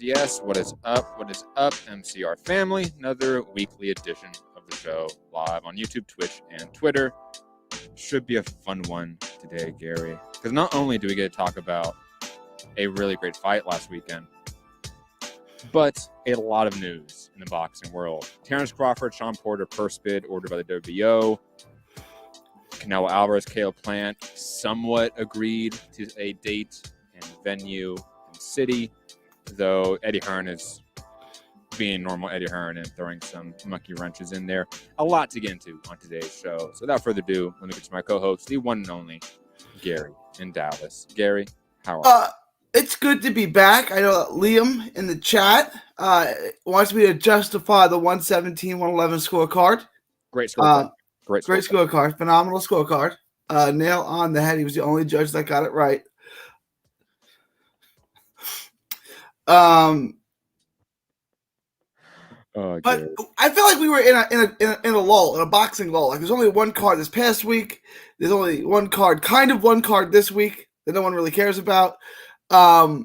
Yes. What is up? MCR family. Another weekly edition of the show live on YouTube, Twitch, and Twitter. Should be a fun one today, Gary. Because not only do we get to talk about a really great fight last weekend, but a lot of news in the boxing world. Terrence Crawford, Sean Porter, purse bid ordered by the WBO. Canelo Alvarez, Caleb Plant somewhat agreed to a date and venue and city, though Eddie Hearn is being normal Eddie Hearn and throwing some monkey wrenches in there. A lot to get into on today's show. So without further ado, let me get to my co-host, the one and only Gary in Dallas. Gary, how are you? It's good to be back. I know Liam in the chat wants me to justify the 117-111 scorecard. Great scorecard. Great scorecard. Phenomenal scorecard. Nail on the head. He was the only judge that got it right. But I feel like we were in a lull, in a boxing lull. Like there's only one card this past week. There's only one card this week that no one really cares about. Like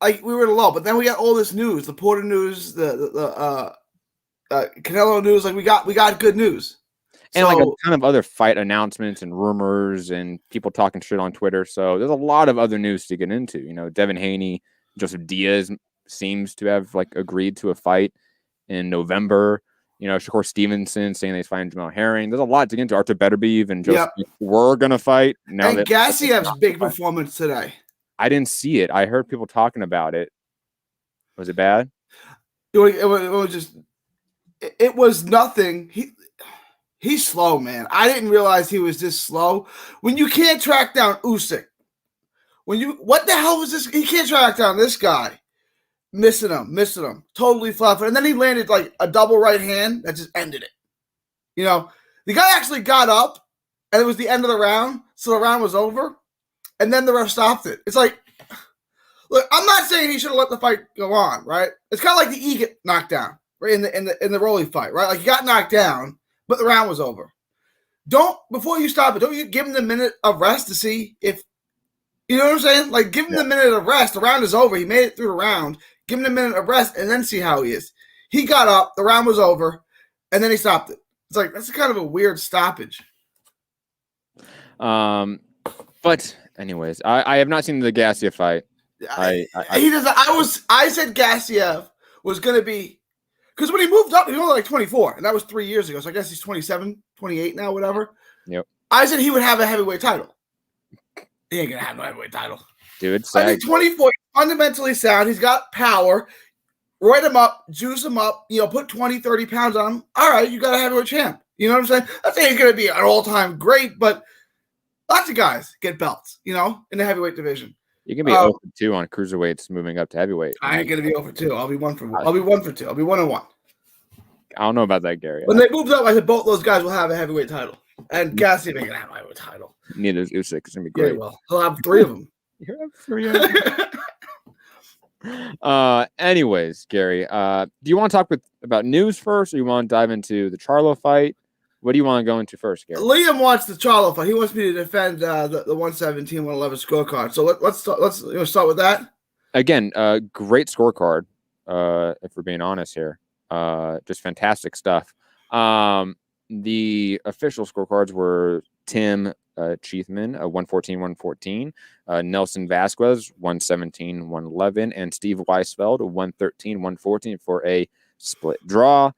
we were in a lull, but then we got all this news, the Porter news, the Canelo news. Like we got good news. And like a ton of other fight announcements and rumors and people talking shit on Twitter. So there's a lot of other news to get into. You know, Devin Haney, Joseph Diaz seems to have like agreed to a fight in November. You know, Shakur Stevenson saying that he's fighting Jamal Herring. There's a lot to get into. Arthur Beterbiev and Joseph were gonna fight. Now and Gassiev's big performance today. I didn't see it. I heard people talking about it. Was it bad? It was nothing. He's slow, man. I didn't realize he was this slow. When you can't track down Usyk, what the hell was this? He can't track down this guy. Missing him. Totally flat. And then he landed like a double right hand that just ended it. You know, the guy actually got up and it was the end of the round. So the round was over. And then the ref stopped it. It's like, look, I'm not saying he should have let the fight go on, right? It's kind of like the E get knocked down, right? In the Rolly fight, right? Like he got knocked down, but the round was over. Before you stop it, don't you give him the minute of rest to see if, you know what I'm saying? Like give him the minute of rest. The round is over. He made it through the round. Give him a minute of rest and then see how he is. He got up, the round was over, and then he stopped it. It's like that's kind of a weird stoppage. But anyways, I have not seen the Gassiev fight. I said Gassiev was gonna be because when he moved up, he was only like 24, and that was 3 years ago. So I guess he's 27, 28 now, whatever. Yep. I said he would have a heavyweight title. He ain't gonna have no heavyweight title. Dude, I think 24, fundamentally sound. He's got power. Roid him up, juice him up, put 20, 30 pounds on him. All right, you got a heavyweight champ. You know what I'm saying? I'm saying he's going to be an all-time great, but lots of guys get belts, in the heavyweight division. You can be 0-2 on cruiserweights moving up to heavyweight. I ain't going to be 0-2. I'll be 1-2. I'll be 1-2. I'll be 1-1. I don't know about that, Gary. When they moved up, I said both those guys will have a heavyweight title. And Gassiev ain't going to have a heavyweight title. Neither is Usyk. It's going to be great. Yeah, well, he'll have 3 of them. You have 3 of them. Anyways, Gary, do you want to talk about news first, or you want to dive into the Charlo fight? What do you want to go into first, Gary? Liam wants the Charlo fight. He wants me to defend the 117-111 scorecard. So let's start with that. Again, great scorecard. If we're being honest here, just fantastic stuff. The official scorecards were Tim Chiefman, 114-114, Nelson Vasquez, 117-111, and Steve Weisfeld, 113-114 for a split draw.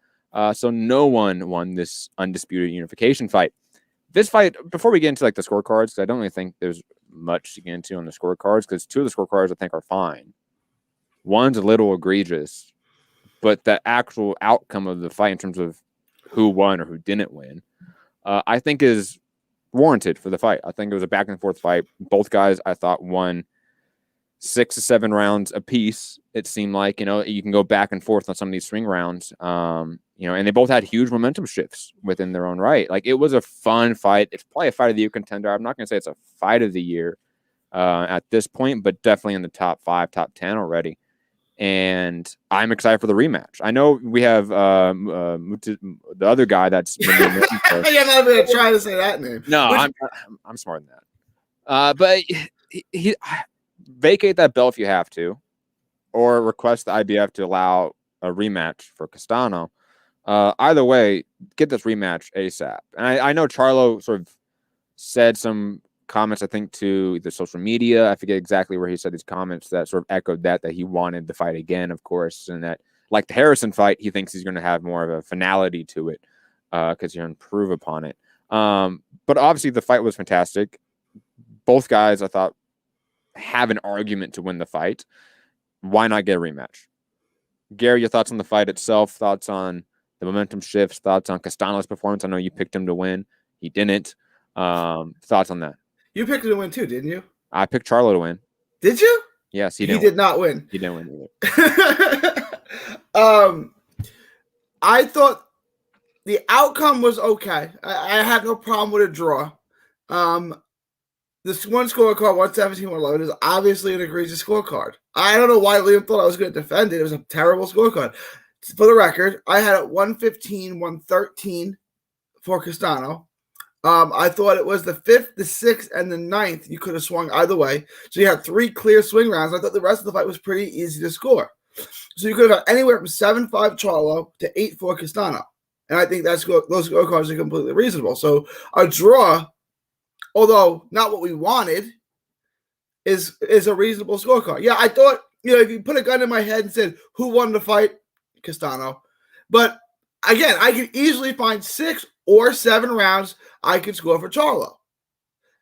So no one won this undisputed unification fight. This fight, before we get into like the scorecards, because I don't really think there's much to get into on the scorecards, because 2 of the scorecards I think are fine. One's a little egregious, but the actual outcome of the fight in terms of who won or who didn't win, I think is warranted for the fight. I think it was a back and forth fight. Both guys, I thought, won 6 to 7 rounds apiece. It seemed like, you can go back and forth on some of these swing rounds. And they both had huge momentum shifts within their own right. Like it was a fun fight. It's probably a fight of the year contender. I'm not going to say it's a fight of the year at this point, but definitely in the top 5, top 10 already. And I'm excited for the rematch. I know we have the other guy that's been you're not going to try to say that name. No, I'm smarter than that. But he vacate that belt if you have to, or request the IBF to allow a rematch for Castano. Either way, get this rematch ASAP. And I know Charlo sort of said some comments, I think, to the social media. I forget exactly where he said these comments that sort of echoed that he wanted the fight again, of course, and that, like the Harrison fight, he thinks he's going to have more of a finality to it because he's going to improve upon it. But obviously, the fight was fantastic. Both guys, I thought, have an argument to win the fight. Why not get a rematch? Gary, your thoughts on the fight itself, thoughts on the momentum shifts, thoughts on Castano's performance. I know you picked him to win. He didn't. Thoughts on that? You picked him to win too, didn't you? I picked Charlo to win. Did you? Yes, he did not win. He didn't win either. I thought the outcome was okay. I had no problem with a draw. This one scorecard, 117, 111, is obviously an egregious scorecard. I don't know why Liam thought I was going to defend it. It was a terrible scorecard. For the record, I had it 115, 113 for Castano. I thought it was the 5th, the 6th, and the 9th. You could have swung either way. So you had 3 clear swing rounds. I thought the rest of the fight was pretty easy to score. So you could have had anywhere from 7-5 Charlo to 8-4 Castano. And I think those scorecards are completely reasonable. So a draw, although not what we wanted, is a reasonable scorecard. Yeah, I thought, if you put a gun in my head and said, who won the fight? Castano. But again, I could easily find 6 or 7 rounds I could score for Charlo.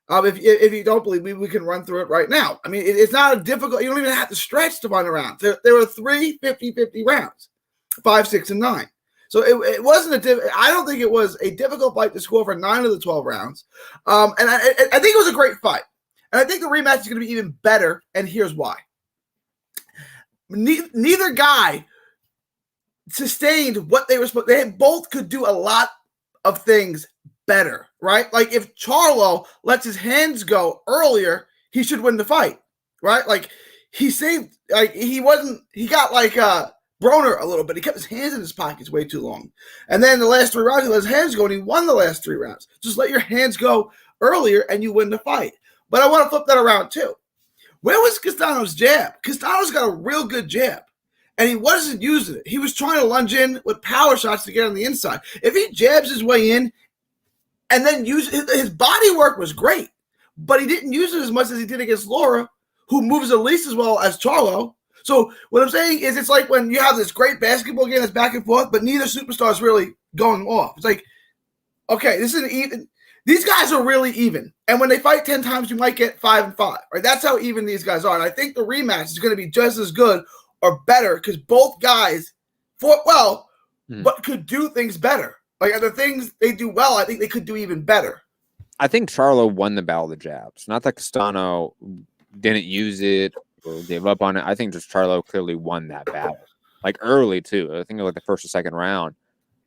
If you don't believe me, we can run through it right now. I mean, it's not a difficult, you don't even have to stretch to find a round. There were 3 50-50 rounds, 5, 6, and 9. So it wasn't I don't think it was a difficult fight to score for 9 of the 12 rounds. And I think it was a great fight. And I think the rematch is going to be even better, and here's why. Neither guy sustained what they were supposed to. They both could do a lot of things better, right? Like if Charlo lets his hands go earlier, he should win the fight, right? Like he saved, like he got like Broner a little bit. He kept his hands in his pockets way too long. And then the last 3 rounds, he let his hands go and he won the last 3 rounds. Just let your hands go earlier and you win the fight. But I want to flip that around too. Where was Castano's jab? Castano's got a real good jab. And he wasn't using it. He was trying to lunge in with power shots to get on the inside. If he jabs his way in and then his body work was great, but he didn't use it as much as he did against Laura, who moves at least as well as Charlo. So what I'm saying is it's like when you have this great basketball game that's back and forth, but neither superstar is really going off. It's like, okay, this isn't even. These guys are really even. And when they fight 10 times, you might get 5 and 5. Right? That's how even these guys are. And I think the rematch is going to be just as good or better because both guys fought well, but could do things better. Like the things they do well, I think they could do even better. I think Charlo won the battle of the jabs. Not that Castano didn't use it or gave up on it. I think just Charlo clearly won that battle. Like early too. I think like the first or second round.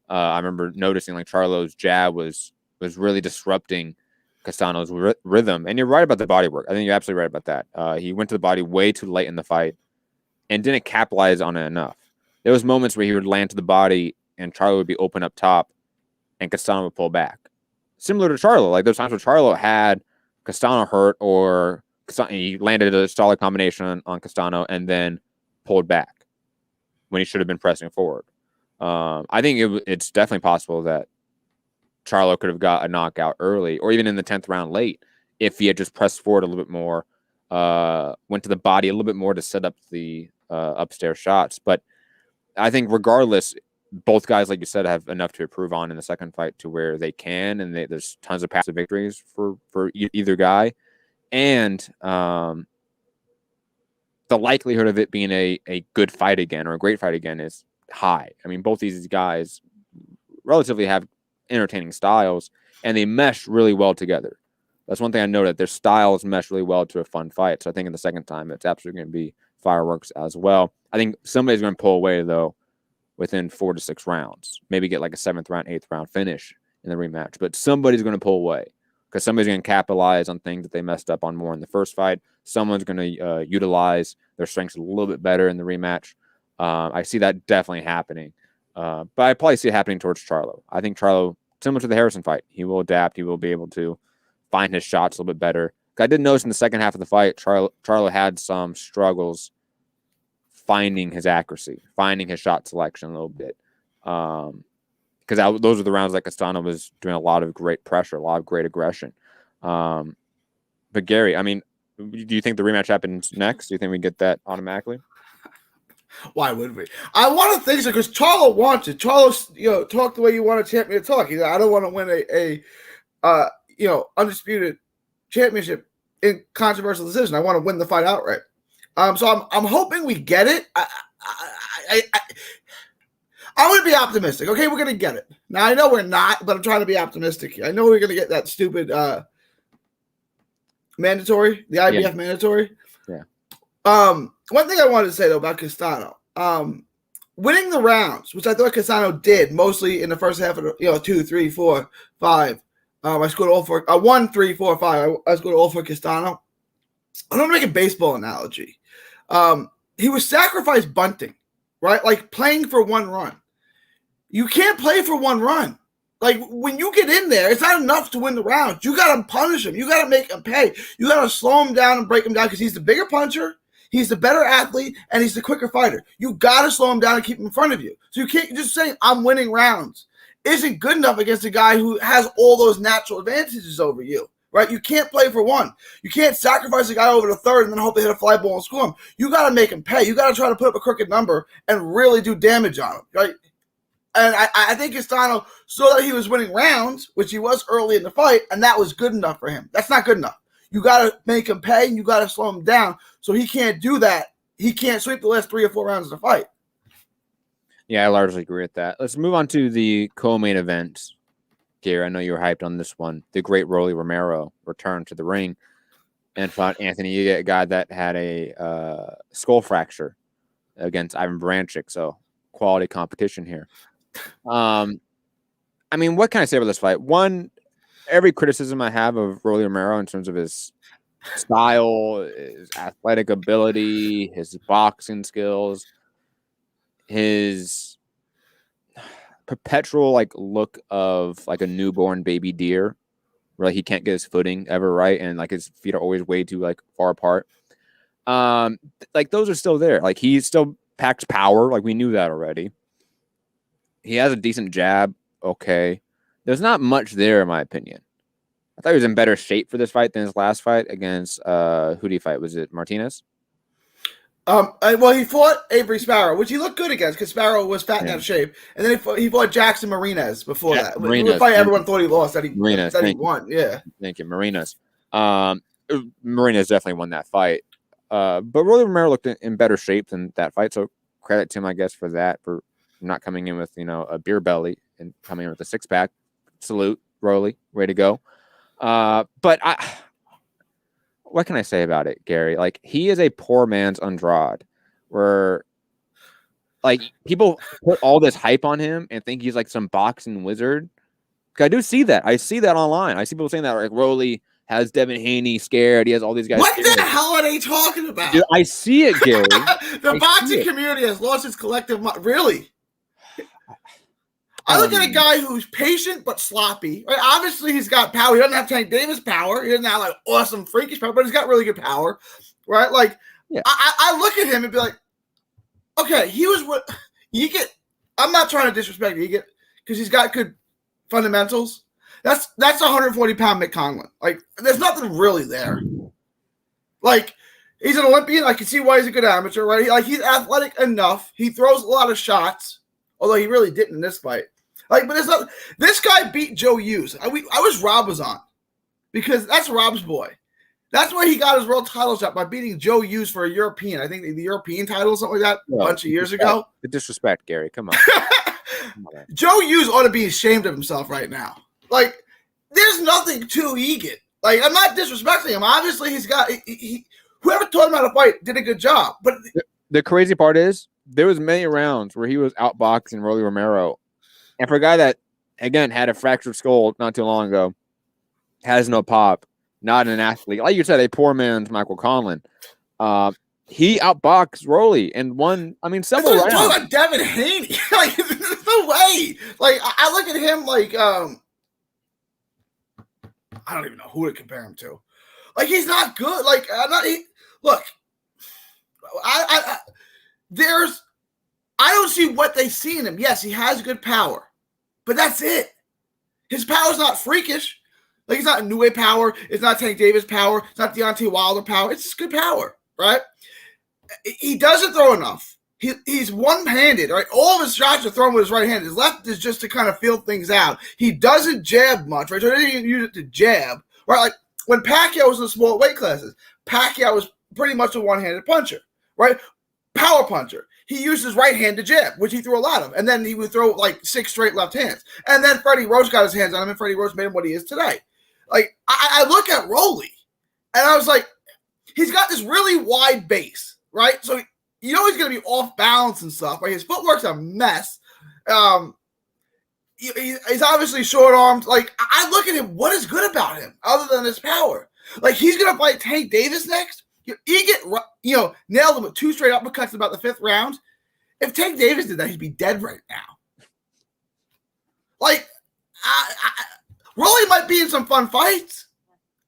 I remember noticing like Charlo's jab was really disrupting Castano's rhythm. And you're right about the body work. I think you're absolutely right about that. He went to the body way too late in the fight and didn't capitalize on it enough. There was moments where he would land to the body and Charlo would be open up top and Castano would pull back. Similar to Charlo. Like those times where Charlo had Castano hurt or he landed a solid combination on Castano and then pulled back when he should have been pressing forward. I think it's definitely possible that Charlo could have got a knockout early or even in the 10th round late if he had just pressed forward a little bit more, went to the body a little bit more to set up the upstairs shots. But I think regardless, both guys, like you said, have enough to improve on in the second fight to where they can, and there's tons of passive victories for either guy. And the likelihood of it being a good fight again or a great fight again is high. I mean, both these guys relatively have entertaining styles, and they mesh really well together. That's one thing I noted. Their styles mesh really well to a fun fight. So I think in the second time, it's absolutely going to be fireworks as well. I think somebody's going to pull away, though, within 4 to 6 rounds. Maybe get like a 7th round, 8th round finish in the rematch. But somebody's going to pull away because somebody's going to capitalize on things that they messed up on more in the first fight. Someone's going to utilize their strengths a little bit better in the rematch. I see that definitely happening. But I probably see it happening towards Charlo. I think Charlo, similar to the Harrison fight, he will adapt. He will be able to find his shots a little bit better. I did notice in the second half of the fight, Charlo had some struggles finding his accuracy, finding his shot selection a little bit. Because those are the rounds that Castano was doing a lot of great pressure, a lot of great aggression. But Gary, I mean, do you think the rematch happens next? Do you think we get that automatically? Why would we? I want to think so because Charlo wants it. Charlo, talk the way you want a champion to talk. I don't want to win a undisputed championship in controversial decision. I want to win the fight outright. So I'm hoping we get it. I'm going to be optimistic. Okay, we're going to get it. Now, I know we're not, but I'm trying to be optimistic here. I know we're going to get that stupid mandatory, the IBF mandatory. Yeah. One thing I wanted to say, though, about Castano, winning the rounds, which I thought Castano did mostly in the first half of the, 2, 3, 4, 5. I scored all for 1, 3, 4, 5. I scored all for Castano. I'm going to make a baseball analogy. He was sacrifice bunting, right? Like playing for one run. You can't play for one run. Like when you get in there, it's not enough to win the round. You got to punish him. You got to make him pay. You got to slow him down and break him down because he's the bigger puncher. He's the better athlete, and he's the quicker fighter. You got to slow him down and keep him in front of you. So you can't just say, I'm winning rounds. Isn't good enough against a guy who has all those natural advantages over you, right? You can't play for one. You can't sacrifice a guy over the third and then hope to hit a fly ball and score him. You got to make him pay. You got to try to put up a crooked number and really do damage on him, right? And I think Castano saw that he was winning rounds, which he was early in the fight, and that was good enough for him. That's not good enough. You got to make him pay, and you got to slow him down. So he can't do that. He can't sweep the last 3 or 4 rounds of the fight. Yeah, I largely agree with that. Let's move on to the co-main event. Gary, I know you were hyped on this one. The great Rolly Romero returned to the ring and fought Anthony Uga, a guy that had a skull fracture against Ivan Baranchyk. So quality competition here. I mean, what can I say about this fight? One, every criticism I have of Rolly Romero in terms of his style, his athletic ability, his boxing skills, his perpetual look of a newborn baby deer, where he can't get his footing ever right, and his feet are always way too far apart. Those are still there. He still packs power. We knew that already. He has a decent jab. Okay. There's not much there, in my opinion. I thought he was in better shape for this fight than his last fight against who did he fight? Was it Martinez? Well, he fought Avery Sparrow, which he looked good against because Sparrow was fat and out of shape. And then he fought Jackson Marinas before that. He was fight everyone thought he lost. That he won. Yeah. Thank you, Marinas. Marinas definitely won that fight. But Rolly Romero looked in better shape than that fight. So credit to him, I guess, for that, for not coming in with, a beer belly and coming in with a 6-pack. Salute, Rolly. Way to go. But what can I say about it, Gary? He is a poor man's Andrade, where people put all this hype on him and think he's some boxing wizard. I do see that. I see that online. I see people saying that Rolly has Devin Haney scared. He has all these guys. What scared. the hell are they talking about? Dude, I see it, Gary. The boxing community has lost its collective mind. Really? I look at a guy who's patient but sloppy. Right? Obviously, he's got power. He doesn't have Tank Davis power. He doesn't have awesome freakish power, but he's got really good power. Right? Yeah. I look at him and be like, okay, he was what you get. I'm not trying to disrespect you get because he's got good fundamentals. That's 140-pound Mick Conlon. There's nothing really there. He's an Olympian. I can see why he's a good amateur, right? He's athletic enough. He throws a lot of shots, although he really didn't in this fight. But it's not. This guy beat Joe Hughes. I wish Rob was on because that's Rob's boy. That's where he got his world title shot by beating Joe Hughes for a European. I think the European title or something like that a bunch of years ago. The disrespect, Gary. Come on. Joe Hughes ought to be ashamed of himself right now. There's nothing to Egan. I'm not disrespecting him. Obviously, he's got whoever taught him how to fight did a good job. But the crazy part is there was many rounds where he was outboxing Rolly Romero, and for a guy that again had a fractured skull not too long ago, has no pop, not an athlete, like you said, a poor man's Michael Conlon. He outboxed Rolly and won. I mean, several rounds. Talking about Devin Haney, there's no way. I look at him I don't even know who to compare him to. Like, he's not good. Like, I'm not. Look, I don't see what they see in him. Yes, he has good power, but that's it. His power's not freakish. Like, it's not New Age power. It's not Tank Davis power. It's not Deontay Wilder power. It's just good power, right? He doesn't throw enough. He's one-handed, right? All of his shots are thrown with his right hand. His left is just to kind of feel things out. He doesn't jab much, right? So he doesn't use it to jab, right? Like, when Pacquiao was in the small weight classes, Pacquiao was pretty much a one-handed puncher, right? Power puncher. He used his right hand to jab, which he threw a lot of. And then he would throw like 6 straight left hands. And then Freddie Roach got his hands on him, and Freddie Roach made him what he is today. Like, I look at Rolly, and I was like, he's got this really wide base, right? So you know he's going to be off balance and stuff. Right? His footwork's a mess. He's obviously short-armed. Like, I look at him, what is good about him other than his power? Like, he's going to fight Tank Davis next. He get, nailed him with 2 straight uppercuts in about the 5th round. If Tank Davis did that, he'd be dead right now. Like, Rolly might be in some fun fights,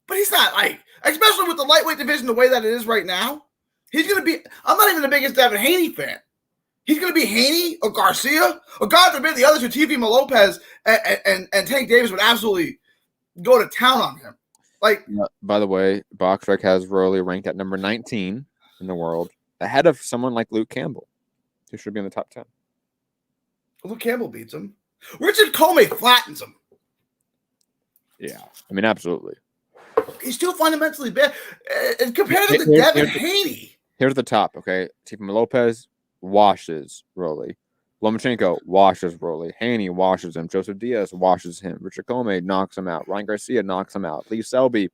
but he's not, like, especially with the lightweight division the way that it is right now. He's going to be, I'm not even the biggest Devin Haney fan. He's going to be Haney or Garcia, or God forbid the other two, Teofimo Lopez and Tank Davis would absolutely go to town on him. Like, by the way, BoxRec has Rolly ranked at number 19 in the world, ahead of someone like Luke Campbell, who should be in the top 10. Luke Campbell beats him. Richard Comey flattens him. Yeah, I mean, absolutely. He's too fundamentally bad. And compared to Devin Haney. Here's the top, okay? Teofimo Lopez washes Rolly. Lomachenko washes Rolly. Haney washes him. Joseph Diaz washes him. Richard Comey knocks him out. Ryan Garcia knocks him out. Lee Selby.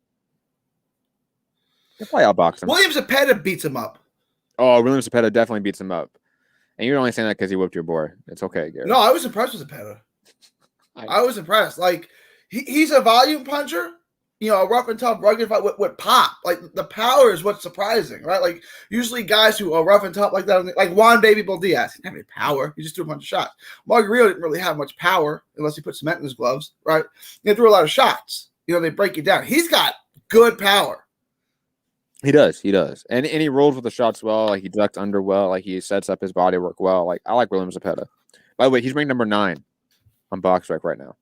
They probably outbox him. William Zepeda beats him up. Oh, William Zepeda definitely beats him up. And you're only saying that because he whipped your boy. It's okay, Gary. No, I was impressed with Zepeda. I was impressed. Like, he's a volume puncher. A rough and tough, rugged fight with pop. Like, the power is what's surprising, right? Like, usually guys who are rough and tough like that, like Juan Baby Bull Diaz, he didn't have any power. He just threw a bunch of shots. Margarito didn't really have much power unless he put cement in his gloves, right? He threw a lot of shots. They break you down. He's got good power. He does. And he rolls with the shots well. Like, he ducks under well. Like, he sets up his body work well. Like, I like William Zepeda. By the way, he's ranked number 9 on BoxRec right now.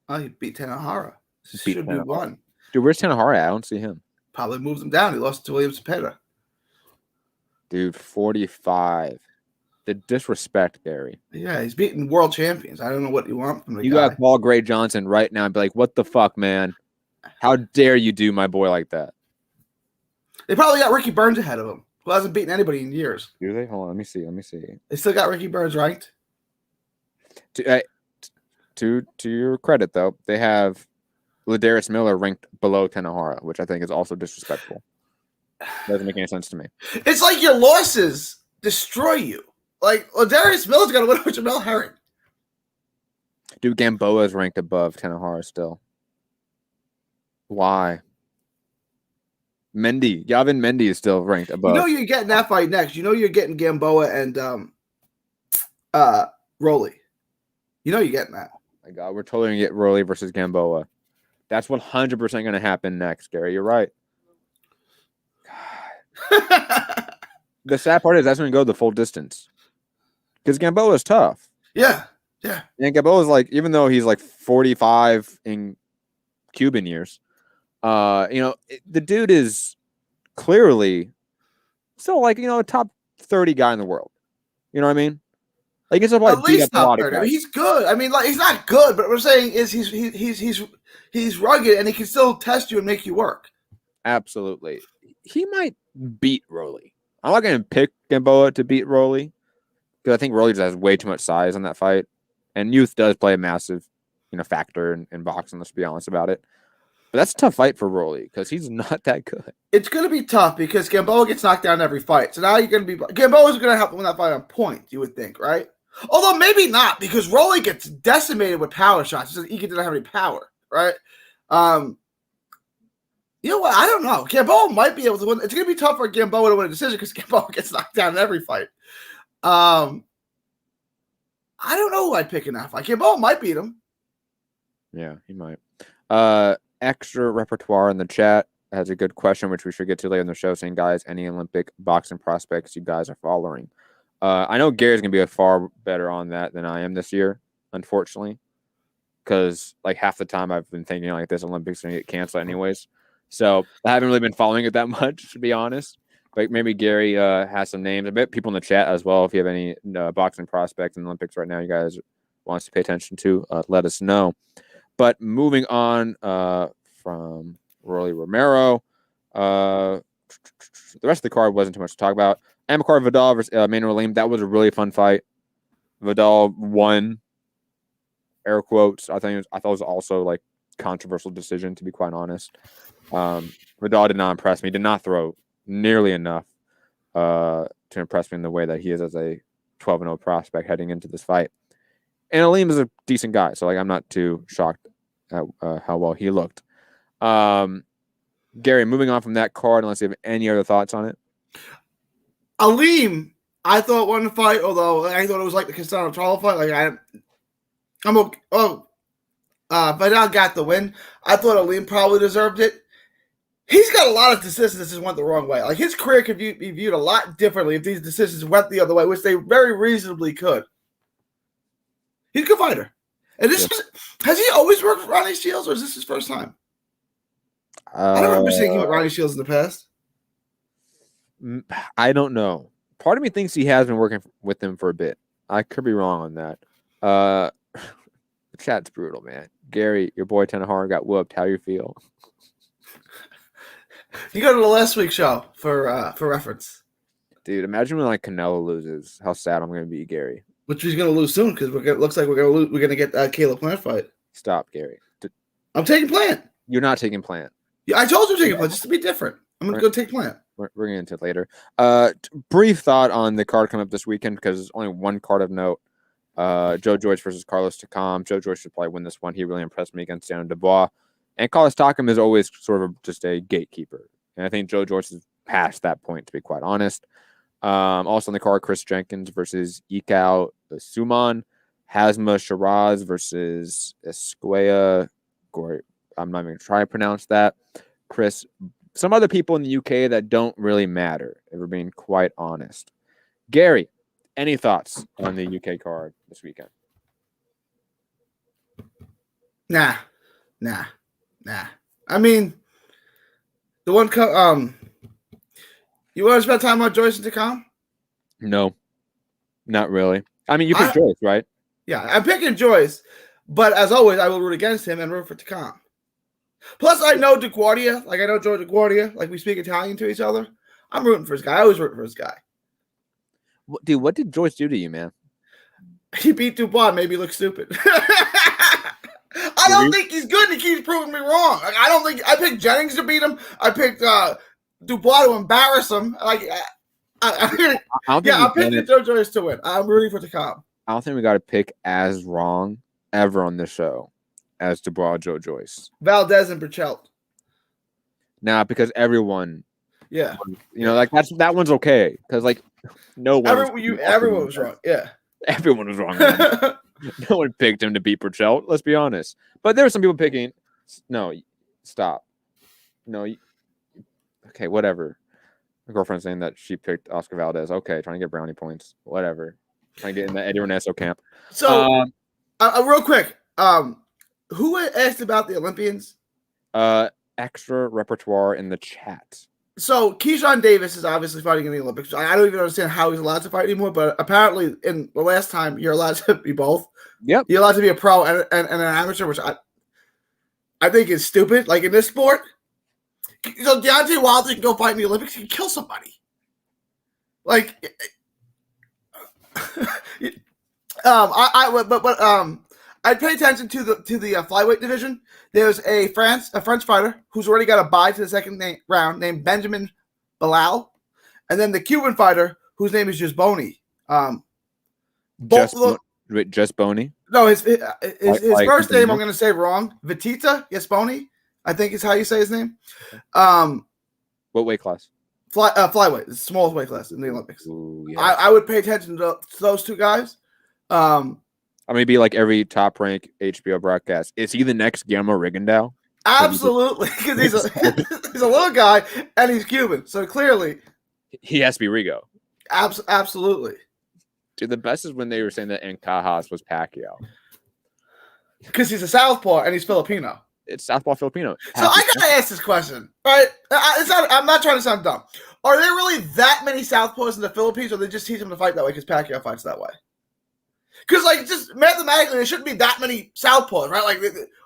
Oh, he beat Tanahara. Should be 1. Dude, where's Tanahara at? I don't see him. Probably moves him down. He lost to William Zepeda. Dude, 45. The disrespect, Gary. Yeah, he's beating world champions. I don't know what you want from the guy. You got Paul Gray Johnson right now and be like, what the fuck, man? How dare you do my boy like that? They probably got Ricky Burns ahead of him, who hasn't beaten anybody in years. Do they? Hold on, let me see. They still got Ricky Burns ranked. To your credit, though, they have Ladarius Miller ranked below Tanahara, which I think is also disrespectful. Doesn't make any sense to me. It's like your losses destroy you. Like, Ladarius Miller's got to win over Jamel Herring. Dude, Gamboa is ranked above Tanahara still. Why? Gavin Mendy is still ranked above. You're getting that fight next. You're getting Gamboa and Rolly. You're getting that. My God, we're totally going to get Rolly versus Gamboa. That's 100% going to happen next, Gary. You're right. God. The sad part is that's when you go the full distance. Because Gamboa is tough. Yeah. And Gamboa is like, even though he's like 45 in Cuban years, the dude is clearly still like, a top 30 guy in the world. You know what I mean? Like, it's like at least top 30. I mean, he's good. I mean, like, he's not good, but what we're saying is he's rugged and he can still test you and make you work. Absolutely. He might beat Rolly. I'm not going to pick Gamboa to beat Rolly because I think Rolly just has way too much size on that fight, and youth does play a massive, factor in boxing. Let's be honest about it. But that's a tough fight for Rolly because he's not that good. It's going to be tough because Gamboa gets knocked down every fight. So now you're going to be Gamboa's going to have to win that fight on point. You would think, right? Although maybe not, because Rolly gets decimated with power shots. He doesn't have any power, right? You know what? I don't know. Gamboa might be able to win. It's going to be tough for Gamboa to win a decision because Gamboa gets knocked down in every fight. I don't know who I'd pick in that fight. Gamboa might beat him. Yeah, he might. Extra repertoire in the chat. has a good question, which we should get to later in the show, saying, guys, any Olympic boxing prospects you guys are following? I know Gary's going to be a far better on that than I am this year, unfortunately, because like half the time I've been thinking like this Olympics going to get canceled anyways. So I haven't really been following it that much, to be honest. But maybe Gary has some names. I bet people in the chat as well, if you have any boxing prospects in the Olympics right now you guys want us to pay attention to, let us know. But moving on from Rolly Romero, the rest of the card wasn't too much to talk about. Amilcar Vidal versus Manuel Lim. That was a really fun fight. Vidal won, air quotes. I thought it was also like controversial decision, to be quite honest. Vidal did not impress me. Did not throw nearly enough to impress me in the way that he is as a 12-0 prospect heading into this fight. And Aleem is a decent guy, so like I'm not too shocked at how well he looked. Gary, moving on from that card, unless you have any other thoughts on it. Aleem, I thought won the fight, although I thought it was like the Castano Charlo fight. Like I'm okay. Vidal got the win. I thought Aleem probably deserved it. He's got a lot of decisions that just went the wrong way. Like his career could be viewed a lot differently if these decisions went the other way, which they very reasonably could. He's a good fighter. And has he always worked with Ronnie Shields, or is this his first time? I don't remember seeing him with Ronnie Shields in the past. I don't know. Part of me thinks he has been working with him for a bit. I could be wrong on that. The chat's brutal, man. Gary, your boy Tenahara got whooped. How you feel? You go to the last week's show for reference. Dude, imagine when like Canelo loses. How sad I'm going to be, Gary. Which he's going to lose soon because looks like we're going to lose. We're going to get that Caleb Plant fight. Stop, Gary. I'm taking Plant. You're not taking Plant. Yeah, I told you I'm taking Plant just to be different. I'm going to go take Plant. We're getting into it later. Brief thought on the card coming up this weekend because there's only one card of note. Joe Joyce versus Carlos Takam. Joe Joyce should probably win this one. He really impressed me against Shannon Dubois. And Carlos Takam is always sort of just a gatekeeper. And I think Joe Joyce is past that point, to be quite honest. Also on the card, Chris Jenkins versus Ikao Suman. Hazma Shiraz versus Esquia. I'm not even going to try to pronounce that. Chris. Some other people in the UK that don't really matter, if we're being quite honest. Gary, any thoughts on the UK card this weekend? Nah. I mean, the one you want to spend time on Joyce and Takam? No, not really. I mean, you picked Joyce, right? Yeah, I'm picking Joyce, but as always, I will root against him and root for Takam. Plus, I know DeGuardia. Like, I know Joe DeGuardia. Like, we speak Italian to each other. I'm rooting for this guy. I always root for this guy. Dude, what did Joyce do to you, man? He beat Dubois, made me look stupid. I don't think he's good, and he keeps proving me wrong. Like, I don't think I picked Jennings to beat him. I picked Dubois to embarrass him. Like, I'm picking Joe Joyce to win. I'm rooting for Takam. I don't think we got to pick as wrong ever on this show as Dubois, Joe Joyce, Valdez, and Burchelt. Nah, because everyone, yeah, like that one's okay because like no one, everyone was wrong. Yeah, everyone was wrong. No one picked him to beat Burchelt. Let's be honest. But there were some people picking. No, stop. No, okay, whatever. My girlfriend's saying that she picked Oscar Valdez. Okay, trying to get brownie points. Whatever. Trying to get in the Eddie Renesso camp. So, real quick, who asked about the Olympians? Extra repertoire in the chat. So Keyshawn Davis is obviously fighting in the Olympics. I don't even understand how he's allowed to fight anymore, but apparently in the last time you're allowed to be both. Yep. You're allowed to be a pro and an amateur, which I think is stupid. Like in this sport. So Deontay Wilder can go fight in the Olympics, he can kill somebody. Like I pay attention to the flyweight division. There's a French fighter who's already got a bye to the second round named Benjamin Bilal, and then the Cuban fighter whose name is just Boney. Just Boney? No, his first name I'm going to say wrong. Vitita Yesponi, I think is how you say his name. What weight class? Flyweight, the smallest weight class in the Olympics. Ooh, yes. I would pay attention to those two guys. I'm gonna be like every top rank HBO broadcast. Is he the next Guillermo Rigondeaux? Absolutely, because he's a he's a little guy and he's Cuban, so clearly he has to be Rigo. Absolutely. Dude, the best is when they were saying that Encajas was Pacquiao. Because he's a southpaw and he's Filipino. It's Southpaw Filipino. So I gotta ask this question, right? I'm not trying to sound dumb. Are there really that many southpaws in the Philippines, or they just teach them to fight that way because Pacquiao fights that way? Because, like, just mathematically, there shouldn't be that many southpaws, right? Like,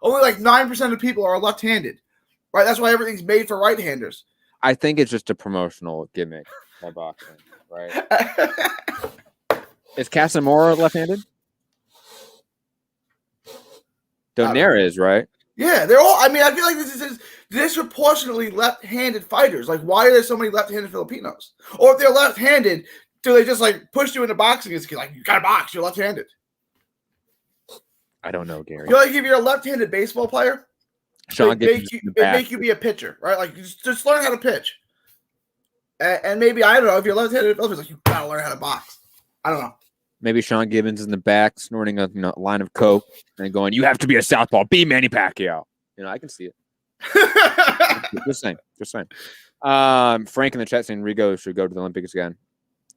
only like 9% of people are left-handed, right? That's why everything's made for right-handers. I think it's just a promotional gimmick by boxing, right? Is Casamora left-handed? Donaire is, right? Yeah, they're all. I mean, I feel like this is disproportionately left-handed fighters. Like, why are there so many left-handed Filipinos? Or if they're left-handed, do they just like push you into boxing? It's like, you gotta box. You're left-handed. I don't know, Gary. You're like, if you're a left-handed baseball player, make you be a pitcher, right? Like, just learn how to pitch. And maybe, I don't know, if you're left-handed, it's like, you gotta learn how to box. I don't know. Maybe Sean Gibbons in the back snorting a line of coke and going, "You have to be a southpaw. Be Manny Pacquiao." I can see it. Just saying. Frank in the chat saying Rigo should go to the Olympics again.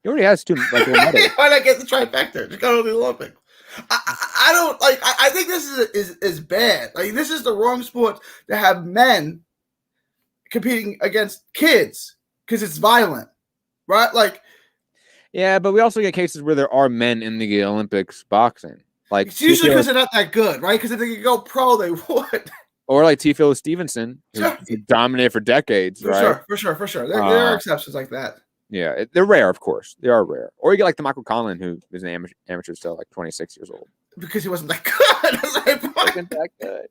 He already has 2. Like, why not get the trifecta? Just go to the Olympics. I don't like. I think this is bad. Like, this is the wrong sport to have men competing against kids because it's violent, right? Like. Yeah, but we also get cases where there are men in the Olympics boxing. Like, it's usually because they're not that good, right? Because if they could go pro, they would. Or like T-Phil Stevenson, who dominated for decades, right? For sure. There are exceptions like that. Yeah, they're rare, of course. They are rare. Or you get like the Michael Conlon, who is an amateur still, like 26 years old. Because he wasn't that good. Wasn't that good.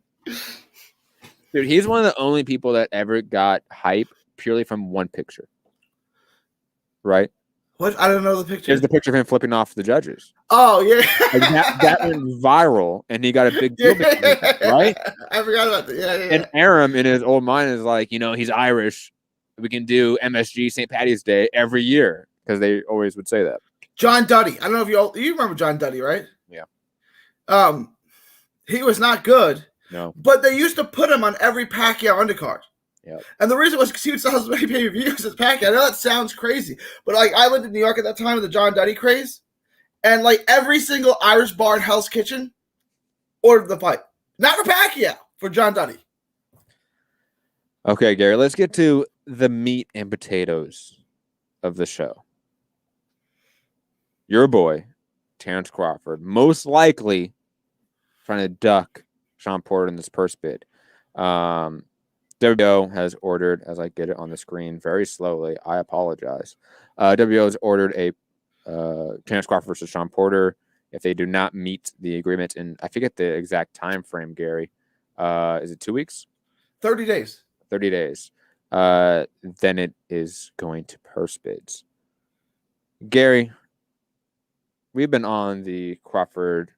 Dude, he's one of the only people that ever got hype purely from one picture. Right? What? I don't know the picture. There's the picture of him flipping off the judges. Oh, yeah. Like that went viral, and he got a big deal, right? I forgot about that. Yeah. And Aram, in his old mind, is like, he's Irish. We can do MSG St. Patty's Day every year, because they always would say that. John Duddy. I don't know if you remember John Duddy, right? Yeah. He was not good. No. But they used to put him on every Pacquiao undercard. Yep. And the reason was because he would sell as many pay-per-views as Pacquiao. I know that sounds crazy, but like, I lived in New York at that time with the John Duddy craze, and like every single Irish bar in Hell's Kitchen ordered the fight. Not for Pacquiao, for John Duddy. Okay, Gary, let's get to the meat and potatoes of the show. Your boy, Terrence Crawford, most likely trying to duck Sean Porter in this purse bid. WO has ordered, as I get it on the screen very slowly, I apologize. WO has ordered a Terrence Crawford versus Sean Porter. If they do not meet the agreement in, I forget the exact time frame, Gary. Is it 2 weeks? 30 days. 30 days. Then it is going to purse bids. Gary, we've been on the Crawford,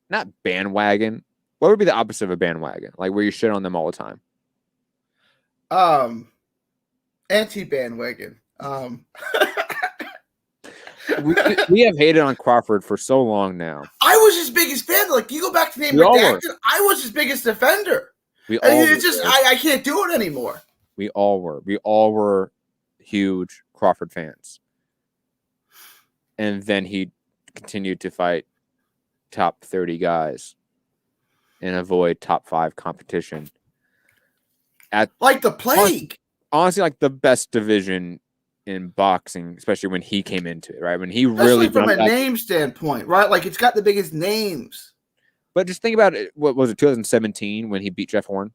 not bandwagon. What would be the opposite of a bandwagon? Like where you shit on them all the time? Anti-bandwagon. We have hated on Crawford for so long now. I was his biggest fan. Like, you go back to the name Redacted, I was his biggest defender. I can't do it anymore. We all were. We all were huge Crawford fans. And then he continued to fight top 30 guys and avoid top 5 competition. At like the plague. Honestly, like the best division in boxing, especially when he came into it, right? When he really from a name standpoint, right? Like, it's got the biggest names. But just think about it. What was it, 2017 when he beat Jeff Horn?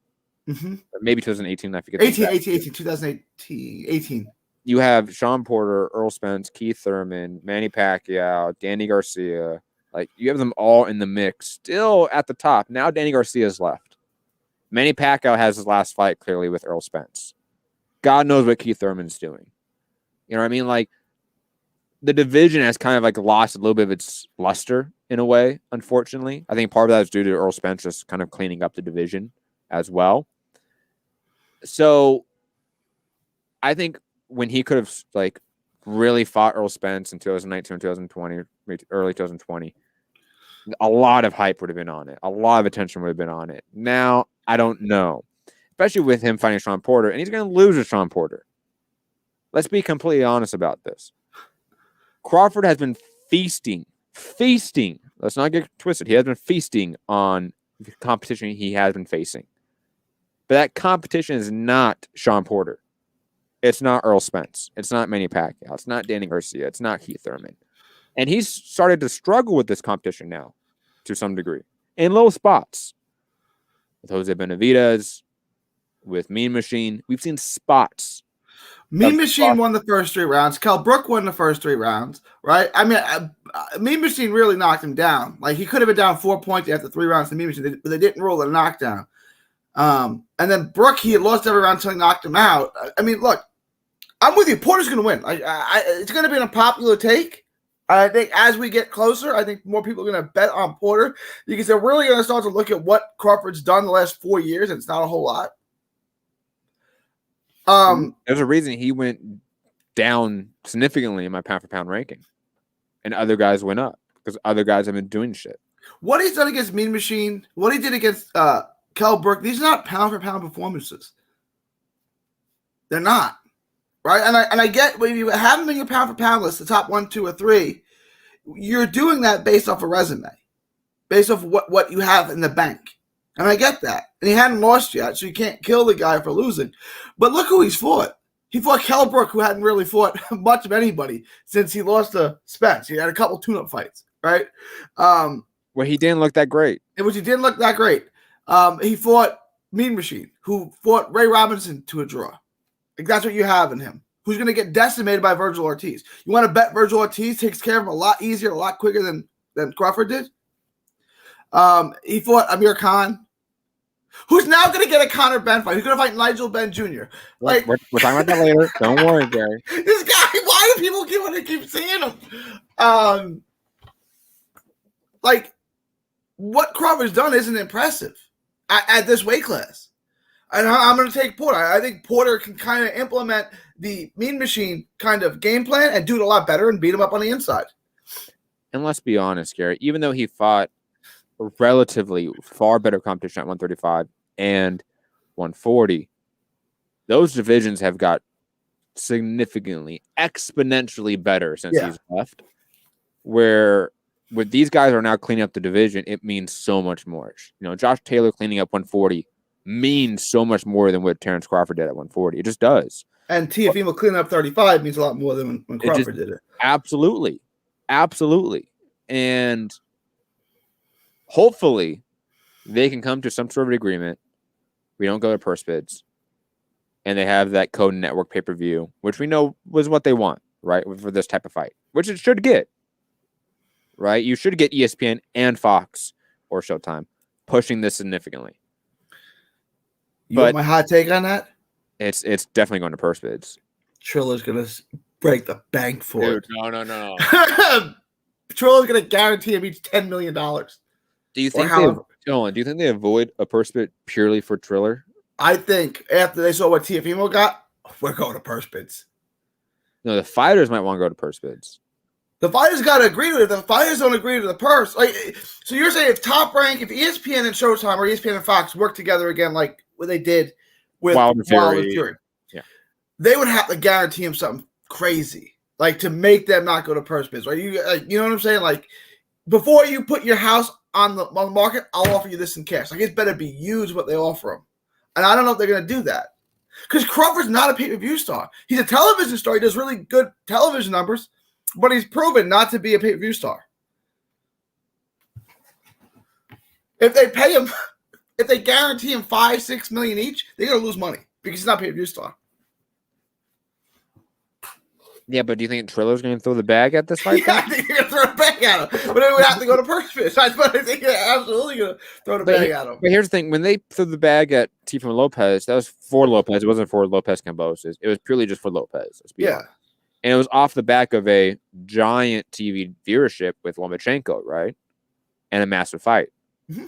Mm-hmm. Or maybe 2018, I forget. 2018. You have Sean Porter, Earl Spence, Keith Thurman, Manny Pacquiao, Danny Garcia. Like, you have them all in the mix, still at the top. Now Danny Garcia's left. Manny Pacquiao has his last fight clearly with Earl Spence. God knows what Keith Thurman's doing. You know what I mean? Like, the division has kind of like lost a little bit of its luster in a way, unfortunately. I think part of that is due to Earl Spence just kind of cleaning up the division as well. So I think when he could have like really fought Earl Spence in 2019 or 2020, early 2020, a lot of hype would have been on it. A lot of attention would have been on it. Now, I don't know. Especially with him fighting Sean Porter, and he's going to lose to Sean Porter. Let's be completely honest about this. Crawford has been feasting. Let's not get twisted. He has been feasting on the competition he has been facing. But that competition is not Sean Porter. It's not Earl Spence. It's not Manny Pacquiao. It's not Danny Garcia. It's not Keith Thurman. And he's started to struggle with this competition now to some degree in low spots. With Jose Benavidez, with Mean Machine, we've seen spots. Mean Machine won the first 3 rounds. Kell Brook won the first 3 rounds, right? I mean, Mean Machine really knocked him down. Like, he could have been down 4 points after 3 rounds to Mean Machine, but they didn't rule it a knockdown. And then Brook, he had lost every round until he knocked him out. I mean, look, I'm with you. Porter's going to win. It's going to be an unpopular take. I think as we get closer, I think more people are going to bet on Porter because they're really going to start to look at what Crawford's done the last 4 years, and it's not a whole lot. There's a reason he went down significantly in my pound-for-pound ranking, and other guys went up because other guys have been doing shit. What he's done against Mean Machine, what he did against Kell Brook, these are not pound-for-pound performances. They're not. Right, and I get when you have them in your pound for pound list, the top 1, 2, or 3, you're doing that based off a resume, based off what you have in the bank, and I get that. And he hadn't lost yet, so you can't kill the guy for losing. But look who he's fought. He fought Kell Brook, who hadn't really fought much of anybody since he lost to Spence. He had a couple tune-up fights, right? Where he didn't look that great. He didn't look that great. He fought Mean Machine, who fought Ray Robinson to a draw. Like, that's what you have in him. Who's going to get decimated by Virgil Ortiz? You want to bet Virgil Ortiz takes care of him a lot easier, a lot quicker than Crawford did? He fought Amir Khan, who's now going to get a Conor Benn fight. He's going to fight Nigel Benn Jr. Like, we're talking about that later. Don't worry, Gary. This guy, why do people keep seeing him? Like, what Crawford's done isn't impressive at this weight class. And I'm going to take Porter. I think Porter can kind of implement the Mean Machine kind of game plan and do it a lot better and beat him up on the inside. And let's be honest, Gary, even though he fought a relatively far better competition at 135 and 140, those divisions have got significantly, exponentially better since he's left. Where with these guys are now cleaning up the division, it means so much more. You know, Josh Taylor cleaning up 140 means so much more than what Terrence Crawford did at 140. It just does. And Teofimo cleaning up 35 means a lot more than when Crawford did it. Absolutely. And hopefully they can come to some sort of agreement. We don't go to purse bids. And they have that Code Network pay-per-view, which we know was what they want, right, for this type of fight, which it should get, right? You should get ESPN and Fox or Showtime pushing this significantly. You want my hot take on that? It's definitely going to purse bids. Trilla's going to break the bank for it. No. Trilla's going to guarantee him each $10 million. Do you think they avoid a purse bid purely for Triller? I think after they saw what Teofimo got, we're going to purse bids. No, the fighters might want to go to purse bids. The fighters got to agree to it. If the fighters don't agree to the purse, like, so you're saying if Top Rank, if ESPN and Showtime or ESPN and Fox work together again, like what they did with Wilder Fury, yeah, they would have to guarantee him something crazy, like to make them not go to purse bids, right? You know what I'm saying? Like, before you put your house on the market, I'll offer you this in cash. Like, it's better be huge what they offer him, and I don't know if they're going to do that because Crawford's not a pay-per-view star. He's a television star. He does really good television numbers, but he's proven not to be a pay-per-view star. If they pay him, if they guarantee him $5-6 million each, they're going to lose money because he's not a pay-per-view star. Yeah, but do you think Triller's going to throw the bag at this fight? Yeah, I think they're going to throw the bag at him. But they would have to go to purse bids. I think they're absolutely going to throw the bag at him. But here's the thing. When they threw the bag at Teofimo Lopez, that was for Lopez. It wasn't for Lopez Cambosos. It was purely just for Lopez. Yeah. And it was off the back of a giant TV viewership with Lomachenko, right? And a massive fight. Mm-hmm.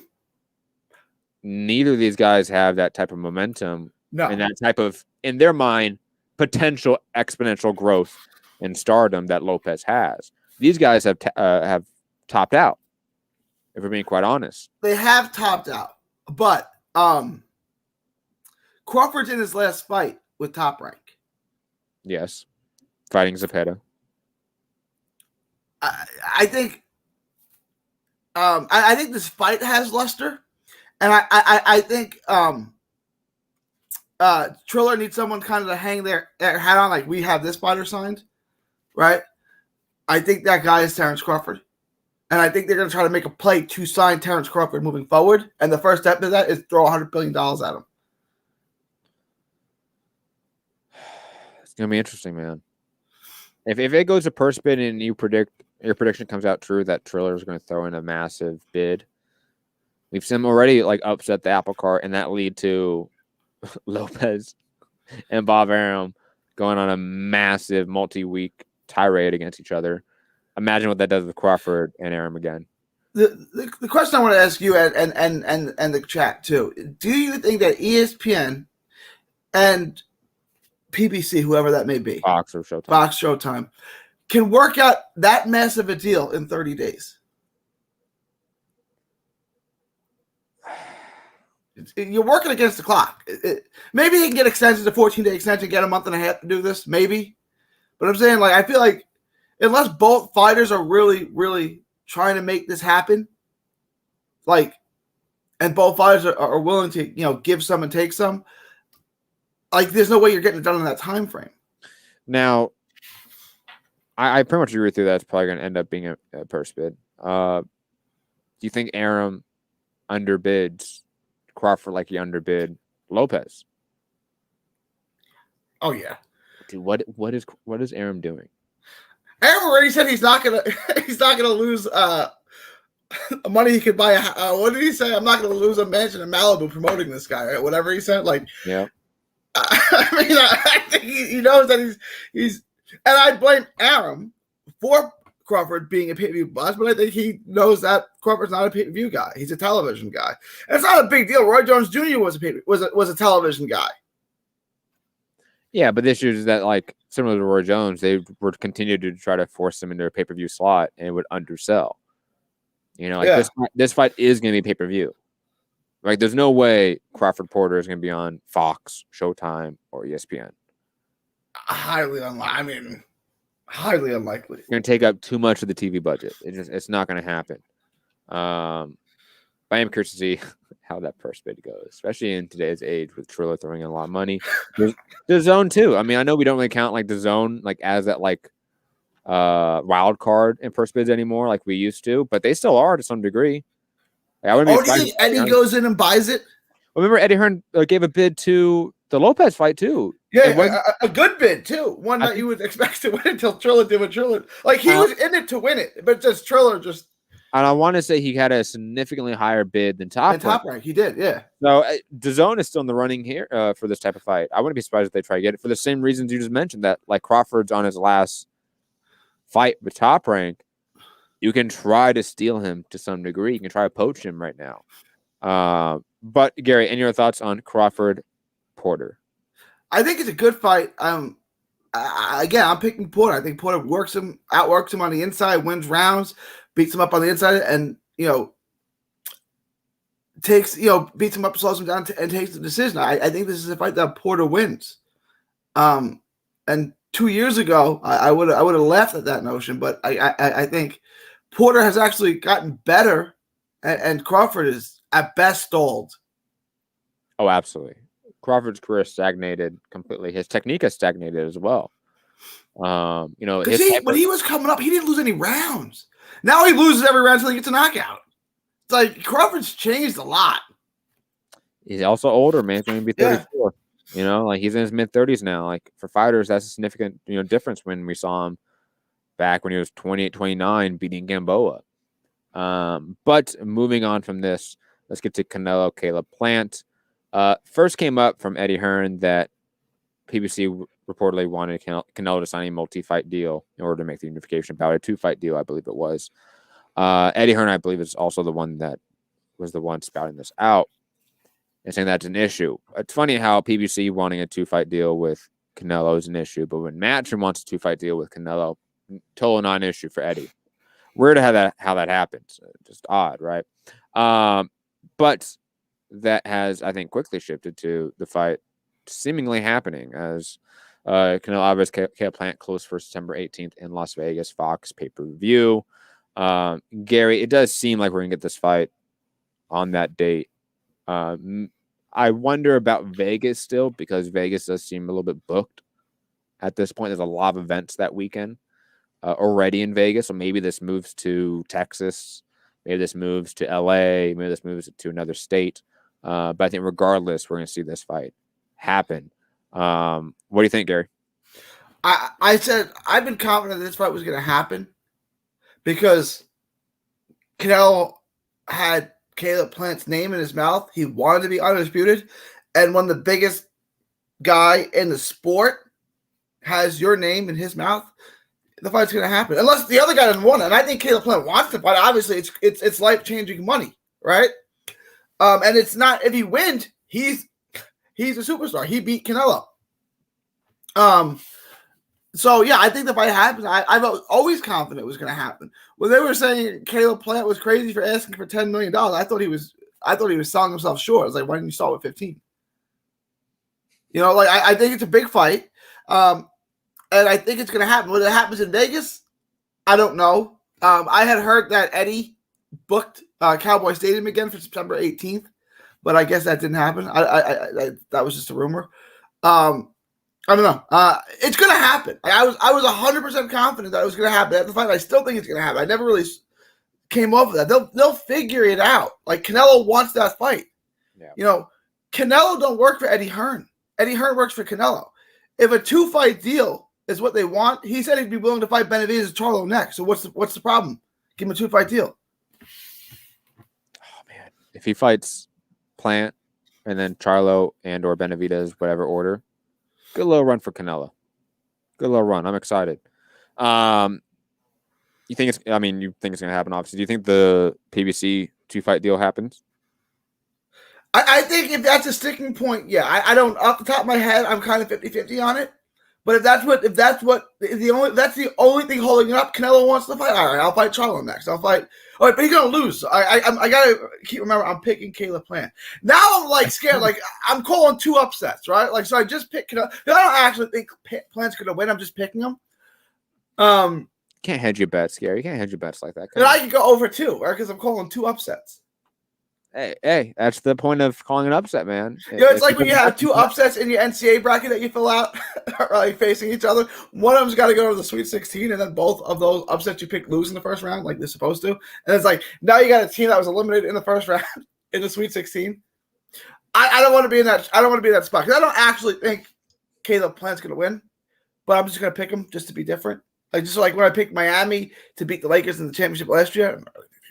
Neither of these guys have that type of momentum and that type of, in their mind, potential exponential growth and stardom that Lopez has. These guys have topped out, if we're being quite honest. They have topped out, but Crawford's in his last fight with Top Rank. Yes. Fighting Zepeda. I think I think this fight has luster, and I think Triller needs someone kind of to hang their hat on, like we have this fighter signed, right? I think that guy is Terrence Crawford, and I think they're going to try to make a play to sign Terrence Crawford moving forward, and the first step of that is throw $100 billion at him. It's going to be interesting, man. If it goes to purse bid and your prediction comes out true that Triller is going to throw in a massive bid, we've seen him already like upset the apple cart, and that lead to Lopez and Bob Arum going on a massive multi-week tirade against each other. Imagine what that does with Crawford and Arum again. The question I want to ask you and the chat too: do you think that ESPN and PBC, whoever that may be, Fox or Showtime, can work out that massive a deal in 30 days? You're working against the clock. Maybe they can get extensions, a 14-day extension, get a month and a half to do this, maybe. But I'm saying, like, I feel like unless both fighters are really, really trying to make this happen, like, and both fighters are willing to, give some and take some, like, there's no way you're getting it done in that time frame. Now, I pretty much agree with you that it's probably going to end up being a purse bid. Do you think Arum underbids Crawford like he underbid Lopez? Oh yeah, dude. What is Arum doing? Arum already said he's not gonna lose money he could buy a what did he say? I'm not gonna lose a mansion in Malibu promoting this guy, right? Whatever he said. Like, yeah. I think he knows that he's and I blame Arum for Crawford being a pay-per-view bust, but I think he knows that Crawford's not a pay-per-view guy. He's a television guy. And it's not a big deal. Roy Jones Jr. was a television guy. Yeah, but the issue is that, like, similar to Roy Jones, they would continue to try to force him into a pay-per-view slot and it would undersell. This fight is going to be pay-per-view. Like, there's no way Crawford Porter is going to be on Fox, Showtime, or ESPN. Highly unlikely. Highly unlikely. It's going to take up too much of the TV budget. It's not going to happen. But I am curious to see how that purse bid goes, especially in today's age with Triller throwing in a lot of money. The zone too. I mean, I know we don't really count like the zone like as that like wild card in purse bids anymore like we used to, but they still are to some degree. Like, do you think Eddie goes in and buys it? Remember, Eddie Hearn gave a bid to the Lopez fight too. Yeah, a good bid too. One that you would expect to win until Triller did what Triller. Like he was in it to win it, but just Triller just. And I want to say he had a significantly higher bid than Top Rank. He did, yeah. So DAZN is still in the running here for this type of fight. I wouldn't be surprised if they try to get it for the same reasons you just mentioned. That like Crawford's on his last fight with Top Rank, you can try to steal him to some degree. You can try to poach him right now. But Gary, any your thoughts on Crawford Porter? I think it's a good fight. I'm picking Porter. I think Porter outworks him on the inside, wins rounds, beats him up on the inside, and beats him up, slows him down, and takes the decision. I think this is a fight that Porter wins. And 2 years ago, I would have laughed at that notion, but I think Porter has actually gotten better, and Crawford is at best stalled. Oh, absolutely. Crawford's career stagnated completely. His technique has stagnated as well. When he was coming up, he didn't lose any rounds. Now he loses every round until he gets a knockout. It's like Crawford's changed a lot. He's also older, man. He's going to be 34. Yeah. Like he's in his mid-30s now. Like for fighters, that's a significant difference when we saw him back when he was 28, 29 beating Gamboa. But moving on from this, let's get to Canelo Caleb Plant. First came up from Eddie Hearn that PBC reportedly wanted Canelo to sign a multi-fight deal in order to make the unification about a 2-fight deal, I believe it was. Eddie Hearn, I believe, is also the one that was the one spouting this out and saying that's an issue. It's funny how PBC wanting a 2-fight deal with Canelo is an issue, but when Matchroom wants a 2-fight deal with Canelo, total non-issue for Eddie. Weird how that happens. Just odd, right? But that has, I think, quickly shifted to the fight seemingly happening as Canelo Alvarez, Caleb Plant close for September 18th in Las Vegas, Fox pay-per-view. Gary, it does seem like we're going to get this fight on that date. I wonder about Vegas still, because Vegas does seem a little bit booked at this point. There's a lot of events that weekend already in Vegas, so maybe this moves to Texas, maybe this moves to LA, maybe this moves to another state. But I think regardless, we're going to see this fight happen. What do you think, Gary? I said I've been confident that this fight was going to happen because Canelo had Caleb Plant's name in his mouth. He wanted to be undisputed, and when the biggest guy in the sport has your name in his mouth, the fight's going to happen. Unless the other guy doesn't want it, and I think Caleb Plant wants to fight. Obviously, it's life-changing money, right? And it's not, if he wins, he's a superstar. He beat Canelo. So yeah, I think the fight happens. I'm always confident it was going to happen. When they were saying Caleb Plant was crazy for asking for $10 million, I thought he was selling himself short. I was like, why didn't you start with 15? Like I think it's a big fight, and I think it's going to happen. Whether it happens in Vegas, I don't know. I had heard that Eddie booked Cowboy Stadium again for September 18th, but I guess that didn't happen. I that was just a rumor. I don't know. It's going to happen. I was 100% confident that it was going to happen at the fight. I still think it's going to happen. I never really came off of that. They'll figure it out. Like Canelo wants that fight. Yeah. Canelo don't work for Eddie Hearn. Eddie Hearn works for Canelo. If a 2-fight deal is what they want, he said he'd be willing to fight Benavidez and Charlo next. So what's the problem? Give him a 2-fight deal. Oh man, if he fights Plant and then Charlo and or Benavidez, whatever order. Good little run for Canelo. Good little run. I'm excited. You think it's going to happen, obviously. Do you think the PBC 2-fight deal happens? I think if that's a sticking point, yeah. I don't, off the top of my head, I'm kind of 50-50 on it. But if that's the only thing holding it up, Canelo wants to fight. All right, I'll fight Charlo next. All right, but he's gonna lose. I gotta remember I'm picking Caleb Plant. Now I'm like scared. Like I'm calling 2 upsets, right? Like so I just picked Canelo. I don't actually think Plant's gonna win. I'm just picking him. Can't hedge your bets, Gary. You can't hedge your bets like that. And I can go over 2, right? Because I'm calling 2 upsets. Hey, that's the point of calling an upset, man. It's like when you have 2 upsets in your NCAA bracket that you fill out, like facing each other. One of them's got to go to the Sweet 16, and then both of those upsets you pick lose in the first round, like they're supposed to. And it's like now you got a team that was eliminated in the first round in the Sweet 16. I don't want to be in that. I don't want to be in that spot because I don't actually think Caleb Plant's going to win, but I'm just going to pick him just to be different. Like just like when I picked Miami to beat the Lakers in the championship last year,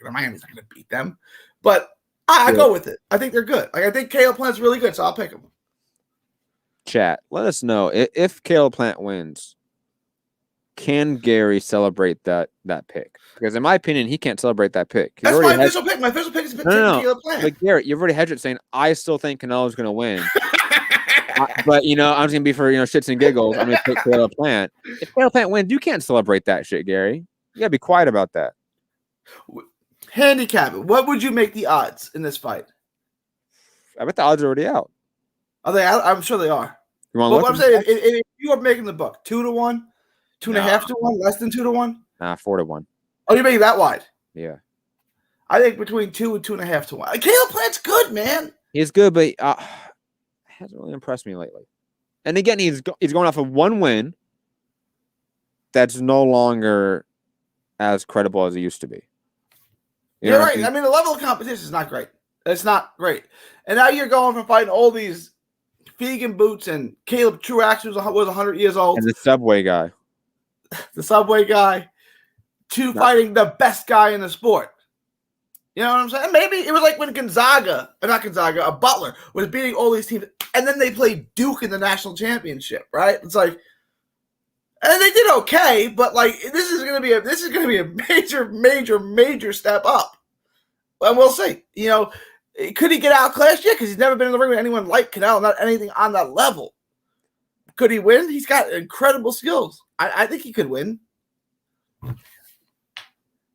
Miami's not going to beat them, but. I go with it. I think they're good. Like I think Caleb Plant's really good, so I'll pick him. Chat, let us know if Caleb Plant wins. Can Gary celebrate that pick? Because in my opinion, he can't celebrate that pick. That's my official pick. My official pick is Caleb Plant. But Gary, you've already hedged it saying I still think Canelo's going to win. But I'm just going to be for shits and giggles. I'm going to pick Caleb Plant. If Caleb Plant wins, you can't celebrate that shit, Gary. You got to be quiet about that. Handicap it. What would you make the odds in this fight? I bet the odds are already out. Are they out? I'm sure they are. You want to look? I'm saying, if you are making the book 2-1, 2.5 to 1, less than 2 to 1. 4 to 1. Oh, you're making that wide? Yeah. I think between 2 and 2.5 to 1. Caleb Plant's good, man. He's good, but hasn't really impressed me lately. And again, he's going off of 1 win. That's no longer as credible as he used to be. You're right. I mean, the level of competition is not great. It's not great. And now you're going from fighting all these vegan boots and Caleb Truax was 100 years old. And the Subway guy. The Subway guy. To fighting the best guy in the sport. You know what I'm saying? Maybe it was like when a Butler was beating all these teams, and then they played Duke in the national championship, right? It's like, and they did okay, but like this is gonna be a major step up, and we'll see. Could he get outclassed? Yeah, because he's never been in the ring with anyone like Canelo, not anything on that level. Could he win? He's got incredible skills. I think he could win.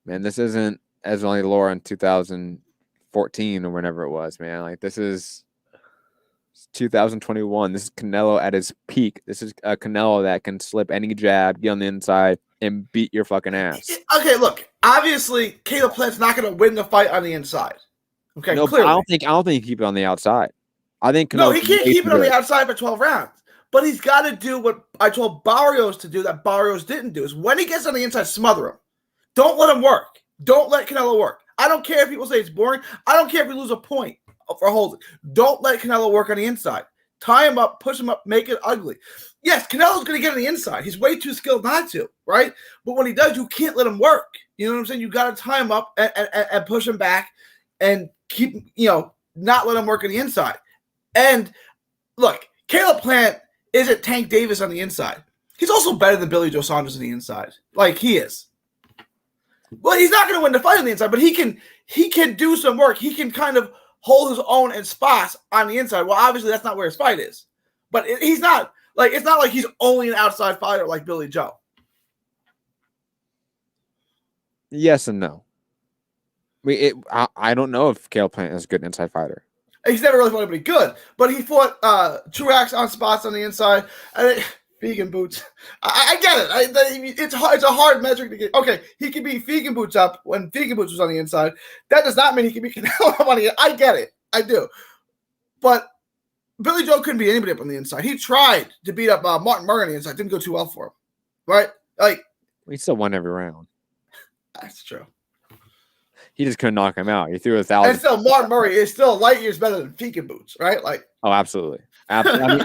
Man, this isn't as only Laura in 2014 or whenever it was, man. Like this is 2021. This is Canelo at his peak. This is a Canelo that can slip any jab, get on the inside, and beat your fucking ass. Okay, look. Obviously, Caleb Plant's not going to win the fight on the inside. Okay, No, clearly. I don't think he keep it on the outside. I think No, Canelo's he can't way keep too it on the good. outside for 12 rounds. But he's got to do what I told Barrios to do that Barrios didn't do. Is when he gets on the inside, smother him. Don't let him work. Don't let Canelo work. I don't care if people say it's boring. I don't care if we lose a point for holding. Don't let Canelo work on the inside. Tie him up, push him up, make it ugly. Yes, Canelo's going to get on the inside. He's way too skilled not to, right? But when he does, you can't let him work. You know what I'm saying? You got to tie him up and push him back and keep, not let him work on the inside. And look, Caleb Plant isn't Tank Davis on the inside. He's also better than Billy Joe Saunders on the inside. Like, he is. Well, he's not going to win the fight on the inside, but he can do some work. He can kind of hold his own in spots on the inside. Well, obviously that's not where his fight is. But he's not like, it's not like he's only an outside fighter like Billy Joe. Yes and no. I don't know if Caleb Plant is a good inside fighter. He's never really fought anybody good, but he fought Truax on spots on the inside. Vegan boots. I get it. It's a hard metric to get. Okay, he can beat Vegan boots up when Vegan boots was on the inside. That does not mean he can beat Canelo up on the inside. I get it. I do. But Billy Joe couldn't beat anybody up on the inside. He tried to beat up Martin Murray on the inside. Didn't go too well for him. Right? Like, he still won every round. That's true. He just couldn't knock him out. He threw 1,000. And still, Martin Murray is still light years better than Vegan boots, right? Like, oh, absolutely. Absolutely.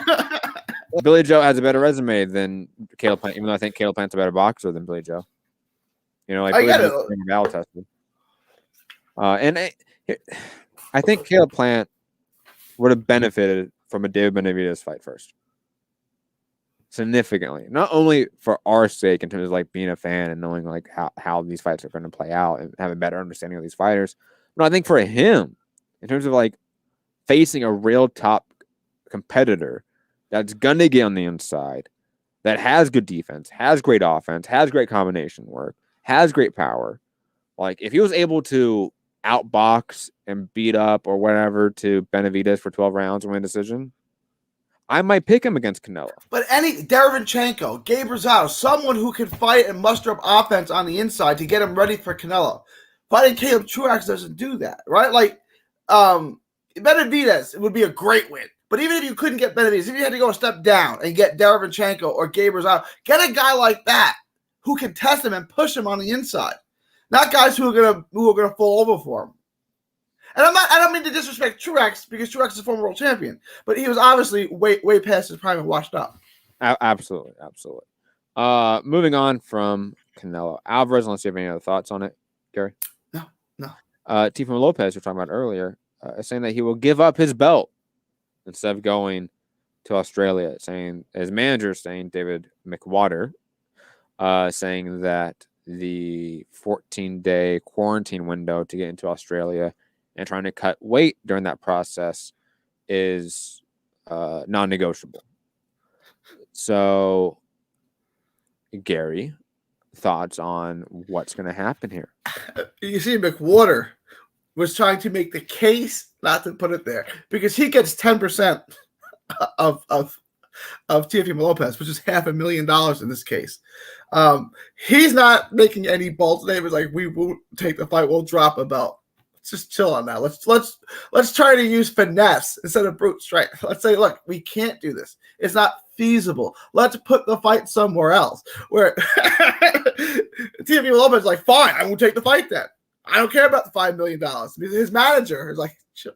Billy Joe has a better resume than Caleb Plant, even though I think Caleb Plant's a better boxer than Billy Joe. Like I Billy get Joe's battle tested. And I think Caleb Plant would have benefited from a David Benavidez fight first. Significantly. Not only for our sake in terms of like being a fan and knowing like how these fights are going to play out and have a better understanding of these fighters, but I think for him, in terms of like facing a real top competitor that's going to get on the inside, that has good defense, has great offense, has great combination work, has great power. Like, if he was able to outbox and beat up or whatever to Benavidez for 12 rounds and win a decision, I might pick him against Canelo. But Derevyanchenko, Gabe Rosado, someone who can fight and muster up offense on the inside to get him ready for Canelo. Fighting Caleb Truax doesn't do that, right? Like, Benavidez, it would be a great win. But even if you couldn't get Benavidez, if you had to go a step down and get Derevyanchenko or Gabe Rosado, get a guy like that who can test him and push him on the inside. Not guys who are gonna fall over for him. And I don't mean to disrespect Truax because Truax is a former world champion, but he was obviously way past his prime and washed up. Absolutely. Moving on from Canelo Alvarez, unless you have any other thoughts on it, Gary. No. Teofimo Lopez, we were talking about earlier, is saying that he will give up his belt instead of going to Australia. Saying his manager, saying David McWater, saying that the 14-day quarantine window to get into Australia and trying to cut weight during that process is non-negotiable. So, Gary, thoughts on what's going to happen here? You see, McWater was trying to make the case not to put it there because he gets 10% of Teofimo Lopez, which is $500,000 in this case. He's not making any bold statements like we won't take the fight, we'll drop a belt. Let's just chill on that. Let's try to use finesse instead of brute strength. Let's say, look, we can't do this. It's not feasible. Let's put the fight somewhere else. Where Teofimo Lopez is like, fine, I won't take the fight then. I don't care about the $5 million. His manager is like, chill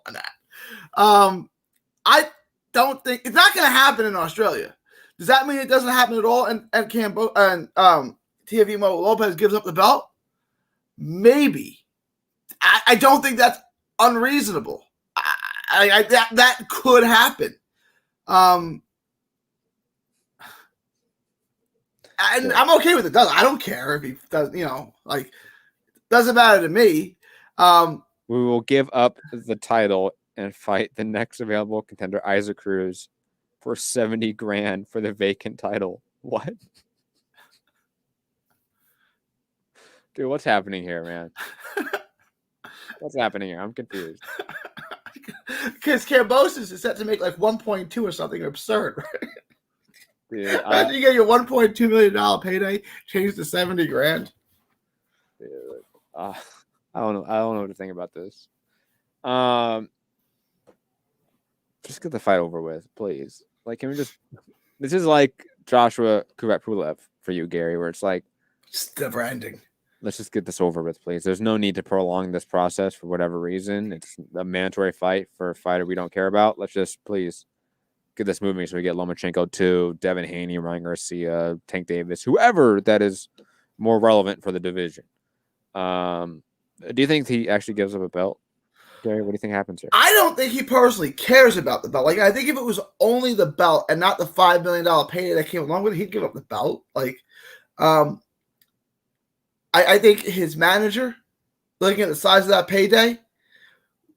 on that. I don't think it's not going to happen in Australia. Does that mean it doesn't happen at all? And Teofimo Lopez gives up the belt? Maybe. I don't think that's unreasonable. That could happen. And I'm okay with it. I don't care if he does. Doesn't matter to me. We will give up the title and fight the next available contender, Isaac Cruz, for $70,000 for the vacant title. What? Dude, what's happening here, man? What's happening here? I'm confused. Because Kambosos is set to make like 1.2 or something absurd, right? Dude, Imagine you get your $1.2 million payday changed to 70 grand. dude, I don't know. I don't know what to think about this. Just get the fight over with, please. Like, can we just? This is like Joshua Kurat-Pulev for you, Gary, where it's like, Just never ending. let's just get this over with, please. There's no need to prolong this process for whatever reason. It's a mandatory fight for a fighter we don't care about. Let's just please get this moving so we get Lomachenko 2, Devin Haney, Ryan Garcia, Tank Davis, whoever that is more relevant for the division. Do you think he actually gives up a belt? Gary, what do you think happens here? I don't think he personally cares about the belt. Like, I think if it was only the belt and not the $5 million payday that came along with it, he'd give up the belt. Like, I think his manager, looking at the size of that payday,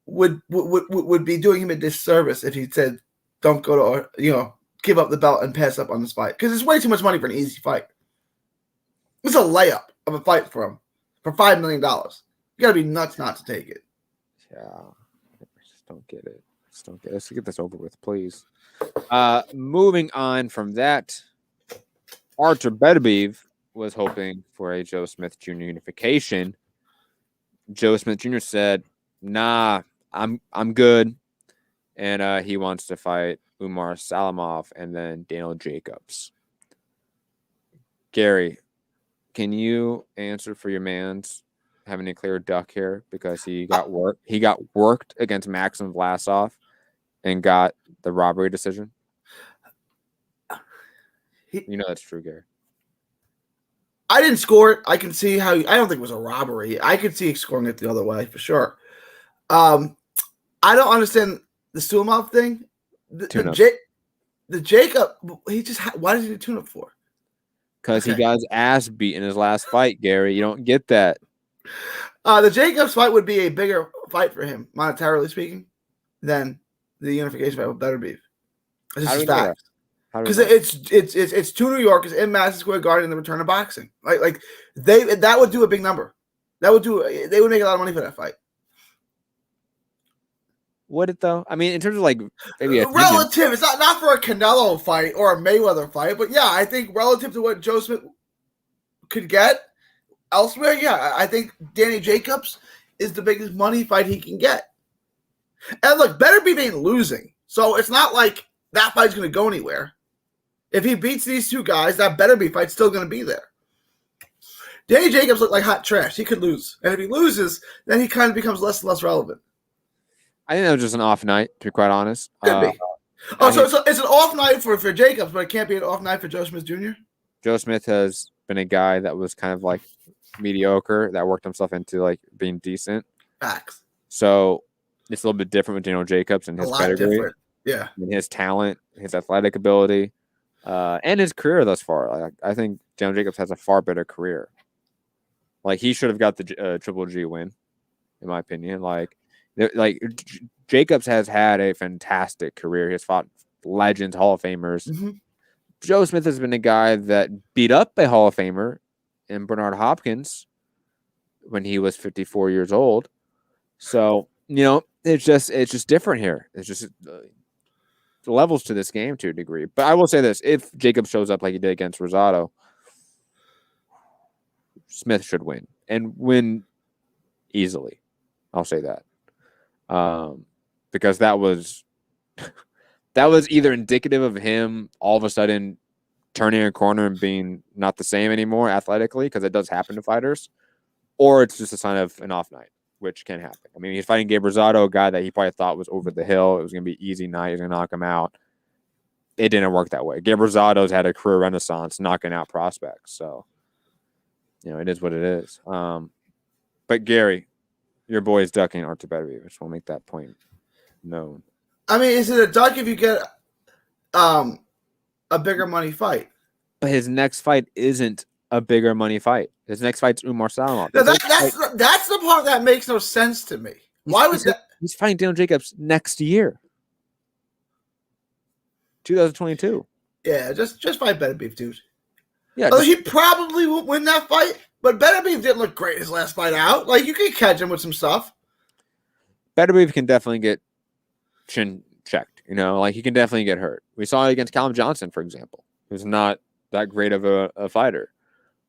would be doing him a disservice if he said, "Don't go to, give up the belt and pass up on this fight," because it's way too much money for an easy fight. It's a layup of a fight for him for $5 million. You got to be nuts not to take it. Yeah, I just don't get it. Let's get this over with, please. Moving on from that, Artur Beterbiev was hoping for a Joe Smith Jr. unification. Joe Smith Jr. said, "Nah, I'm good," and he wants to fight Umar Salamov and then Daniel Jacobs. Gary, can you answer for your man's having a clear duck here because he got worked? He got worked against Maxim Vlasov and got the robbery decision. You know that's true, Gary. I didn't score it. I can see how. I don't think it was a robbery. I could see scoring it the other way for sure. I don't understand the Sulamov thing. The Jacob. He just. Why did he do tune-up for? Because he got his ass beat in his last fight, Gary. You don't get that. The Jacobs fight would be a bigger fight for him, monetarily speaking, than the unification fight with Beterbiev. This is fact. Because it's two New Yorkers in Madison Square Garden in the return of boxing. Like that would do a big number. They would make a lot of money for that fight. Would it though? I mean, in terms of like maybe relative, it's not for a Canelo fight or a Mayweather fight, but yeah, I think relative to what Joe Smith could get elsewhere, yeah, I think Danny Jacobs is the biggest money fight he can get. And look, Beterbiev ain't losing, so it's not like that fight's going to go anywhere. If he beats these two guys, that Beterbiev fight's still going to be there. Danny Jacobs looked like hot trash. He could lose, and if he loses, then he kind of becomes less and less relevant. I think that was just an off night, to be quite honest. Could be. So it's an off night for Jacobs, but it can't be an off night for Joe Smith Jr.? Joe Smith has been a guy that was kind of like mediocre, that worked himself into like being decent. Facts. So it's a little bit different with Daniel Jacobs and his pedigree. Different. Yeah. And his talent, his athletic ability, and his career thus far. Like, I think Daniel Jacobs has a far better career. Like, he should have got the Triple G win, in my opinion. Like Jacobs has had a fantastic career. He has fought legends, Hall of Famers. Mm-hmm. Joe Smith has been a guy that beat up a Hall of Famer in Bernard Hopkins when he was 54 years old. So, it's just different here. It's just levels to this game to a degree. But I will say this: if Jacob shows up like he did against Rosado, Smith should win and win easily. I'll say that. Because that was either indicative of him all of a sudden turning a corner and being not the same anymore athletically, because it does happen to fighters, or it's just a sign of an off night, which can happen. I mean, he's fighting Gabe Rosado, a guy that he probably thought was over the hill. It was going to be an easy night. He was going to knock him out. It didn't work that way. Gabe Rosado's had a career renaissance knocking out prospects. So, it is what it is. But Gary, your boy is ducking Artur Beterbiev. I just want to make that point known. I mean, is it a duck if you get a bigger money fight? But his next fight isn't a bigger money fight. His next fight's Umar Salamov. That's the part that makes no sense to me. Why was that? He's fighting Daniel Jacobs next year, 2022. Yeah, just fight Beterbiev, dude. Yeah, he probably won't win that fight. But Beterbiev didn't look great his last fight out. Like, you can catch him with some stuff. Beterbiev can definitely get chin checked. Like he can definitely get hurt. We saw it against Callum Johnson, for example, who's not that great of a fighter.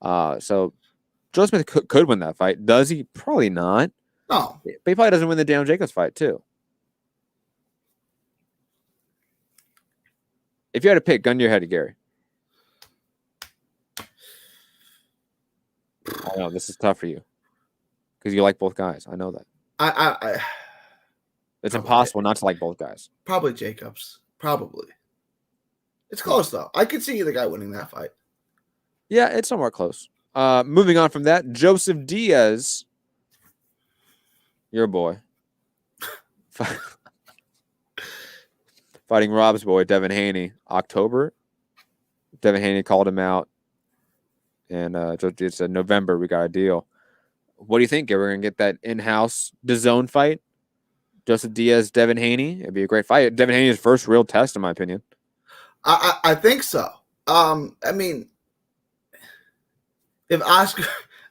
So Joe Smith could win that fight. Does he? Probably not. No. But he probably doesn't win the Daniel Jacobs fight, too. If you had to pick, gun to your head, Gary. I know, this is tough for you. Because you like both guys. I know that. It's impossible not to like both guys. Probably Jacobs. Probably. It's close, though. I could see either guy winning that fight. Yeah, it's somewhat close. Moving on from that, Joseph Diaz, your boy, fighting Rob's boy, Devin Haney, October. Devin Haney called him out, and Joseph Diaz said, November, we got a deal. What do you think? We're going to get that in-house DAZN fight? Joseph Diaz, Devin Haney? It'd be a great fight. Devin Haney's first real test, in my opinion. I think so. I mean, if Oscar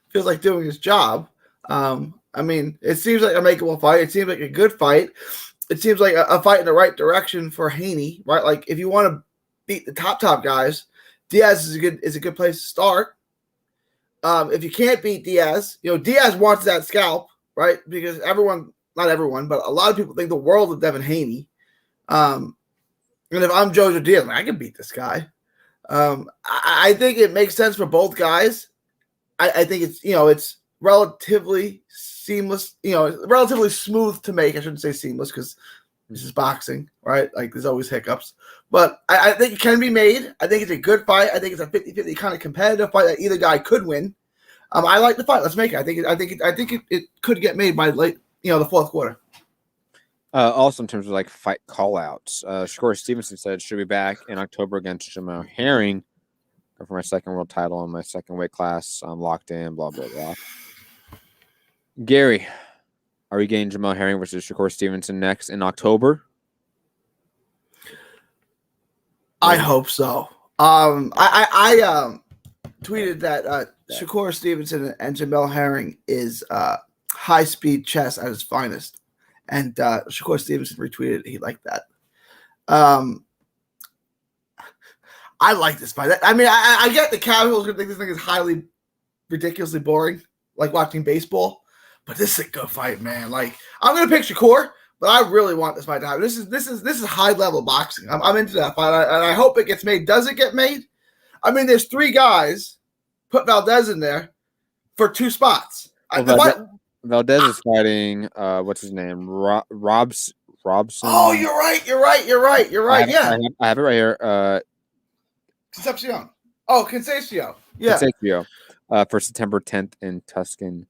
feels like doing his job, I mean, it seems like a makeable fight. It seems like a good fight. It seems like a fight in the right direction for Haney, right? Like if you want to beat the top guys, Diaz is a good place to start. If you can't beat Diaz, Diaz wants that scalp, right? Because not everyone, but a lot of people think the world of Devin Haney. And if I'm Joseph Diaz, I can beat this guy. I think it makes sense for both guys. I think it's relatively seamless, relatively smooth to make. I shouldn't say seamless because this is boxing, right? Like there's always hiccups. But I think it can be made. I think it's a good fight. I think it's a 50-50 kind of competitive fight that either guy could win. I like the fight. Let's make it. I think it could get made by late, the fourth quarter. Also, in terms of like fight call-outs, Shakur Stevenson said should be back in October against Jamal Herring for my second world title in my second weight class. I'm locked in, blah, blah, blah. Gary, are we getting Jamal Herring versus Shakur Stevenson next in October? I hope so. I tweeted that Shakur Stevenson and Jamal Herring is high-speed chess at its finest. And Shakur Stevenson retweeted it. He liked that. I like this fight. I mean, I get the casuals who think this thing is highly, ridiculously boring, like watching baseball. But this is a good fight, man. Like, I'm gonna pick Shakur, but I really want this fight to happen. This is high level boxing. I'm into that fight, and I hope it gets made. Does it get made? I mean, there's three guys. Put Valdez in there for two spots. Valdez is fighting, what's his name? Robson. Oh, you're right. Yeah. I have it right here. Concepcion. Oh, Concepcion. Yeah. Concepcion, for September 10th in Tucson,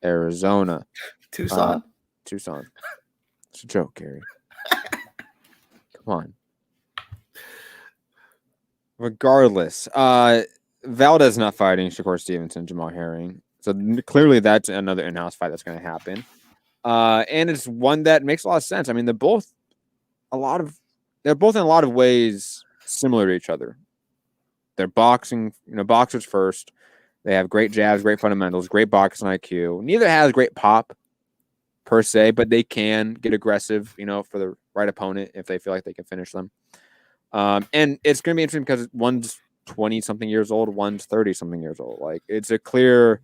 Arizona. Tucson. It's a joke, Gary. Come on. Regardless, Valdez not fighting Shakur Stevenson, Jamal Herring. So clearly that's another in-house fight that's going to happen. And it's one that makes a lot of sense. I mean, they're both in a lot of ways similar to each other. They're boxing, boxers first. They have great jabs, great fundamentals, great boxing IQ. Neither has great pop per se, but they can get aggressive, for the right opponent if they feel like they can finish them. And it's going to be interesting because one's 20-something years old, one's 30-something years old. Like, it's a clear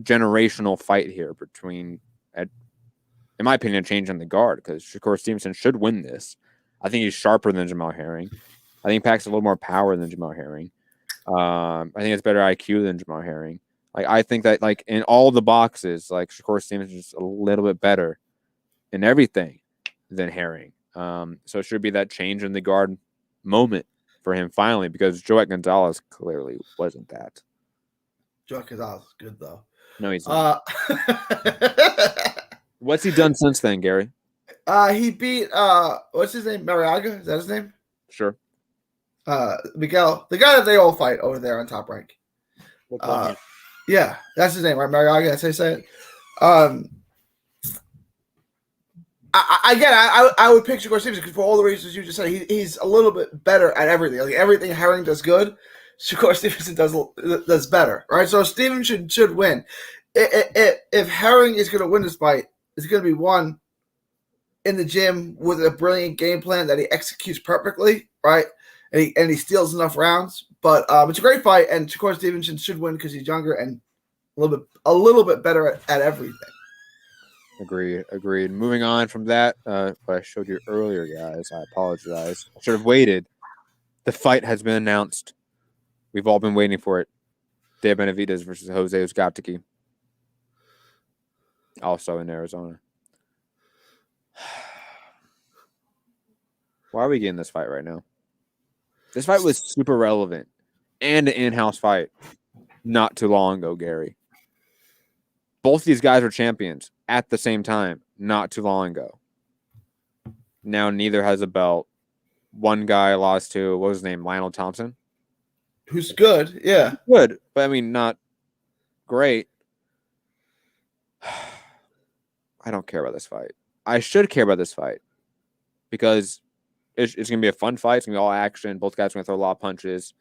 generational fight here between, in my opinion, a change in the guard because Shakur Stevenson should win this. I think he's sharper than Jamal Herring. I think he packs a little more power than Jamal Herring. I think it's better IQ than Jamal Herring. Like, I think that, like, in all the boxes, like, Shakur Stevenson is a little bit better in everything than Herring. So it should be that change in the guard moment for him finally because Joet Gonzalez clearly wasn't that. Joet Gonzalez is good, though. No, he's not. What's he done since then, Gary? He beat, what's his name? Mariaga? Is that his name? Sure. Miguel, the guy that they all fight over there on Top Rank. Yeah, that's his name, right? Mariaga, that's how you say it. I would pick Shakur Stevenson because for all the reasons you just said, he's a little bit better at everything. Like everything Herring does good, Shakur Stevenson does better, right? So Stevenson should win. If Herring is going to win this fight, it's going to be one in the gym with a brilliant game plan that he executes perfectly, right? And he steals enough rounds. But it's a great fight, and of course Stevenson should win because he's younger and a little bit better at everything. Agreed. Moving on from that, what I showed you earlier, guys, I apologize. I should have waited. The fight has been announced. We've all been waiting for it. Dave Benavidez versus Jose Uzcategui. Also in Arizona. Why are we getting this fight right now? This fight was super relevant and an in-house fight not too long ago, Gary. Both these guys were champions at the same time not too long ago. Now neither has a belt. One guy lost to, what was his name, Lionel Thompson? Who's good, yeah. Good, but I mean, not great. I don't care about this fight. I should care about this fight because it's going to be a fun fight. It's going to be all action. Both guys are going to throw a lot of punches.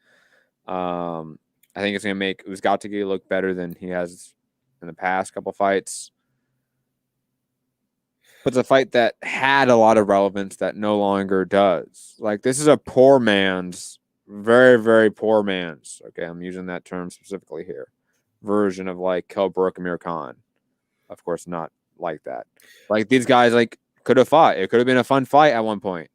I think it's going to make Uzcategui look better than he has in the past couple fights. But it's a fight that had a lot of relevance that no longer does. Like, this is a poor man's, very, very poor man's, okay, I'm using that term specifically here, version of, like, Kell Brook, Amir Khan. Of course, not like that. Like, these guys, like, could have fought. It could have been a fun fight at one point.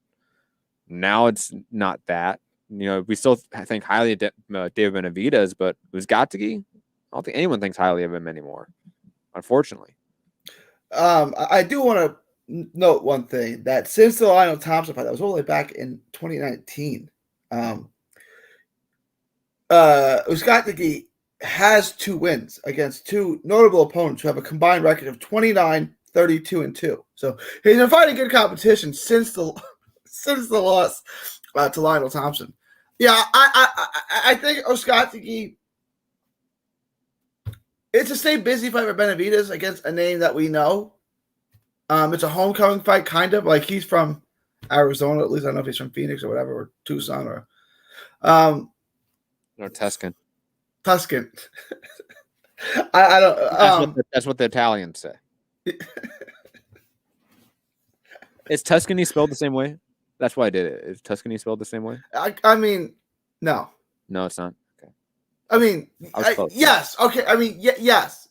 Now it's not that. You know, we still think highly of David Benavidez, but Uzcategui, I don't think anyone thinks highly of him anymore, unfortunately. I do want to note one thing, that since the Lionel Thompson fight, that was all the way back in 2019, Uzcategui has 2 wins against 2 notable opponents who have a combined record of 29, 32, and 2. So he's been fighting good competition since the loss to Lionel Thompson. Yeah, I think Uzcategui, it's a stay busy fight for Benavidez against a name that we know. It's a homecoming fight, kind of. Like, he's from Arizona, at least. I don't know if he's from Phoenix or whatever, or Tucson or No, Tuscan. Tuscan. I don't. That's what the Italians say. Is Tuscany spelled the same way? That's why I did it. Is Tuscany spelled the same way? I mean, no. No, it's not. Okay. I mean, yes. Okay. I mean, yes.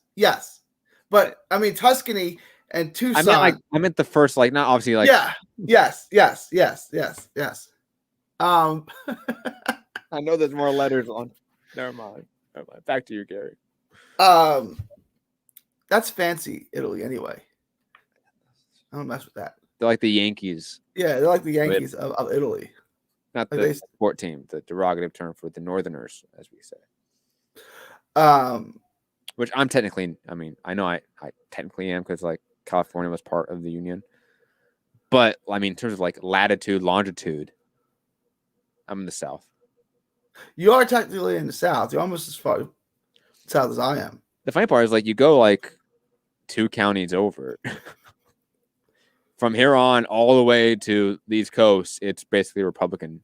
But I mean, Tuscany and Tucson. I meant the first, like, not obviously, like. Yeah. Yes. I know there's more letters on. Never mind. Back to you, Gary. That's fancy Italy anyway. I don't mess with that. They're like the Yankees. Yeah, they're like the Yankees of Italy. Not the sport team, the derogative term for the Northerners, as we say. Which I'm technically, I mean, I know I technically am because, like, California was part of the Union. But, I mean, in terms of, like, latitude, longitude, I'm in the South. You are technically in the South. You're almost as far south as I am. The funny part is, like, you go, like, 2 counties over. From here on, all the way to the East Coast, it's basically Republican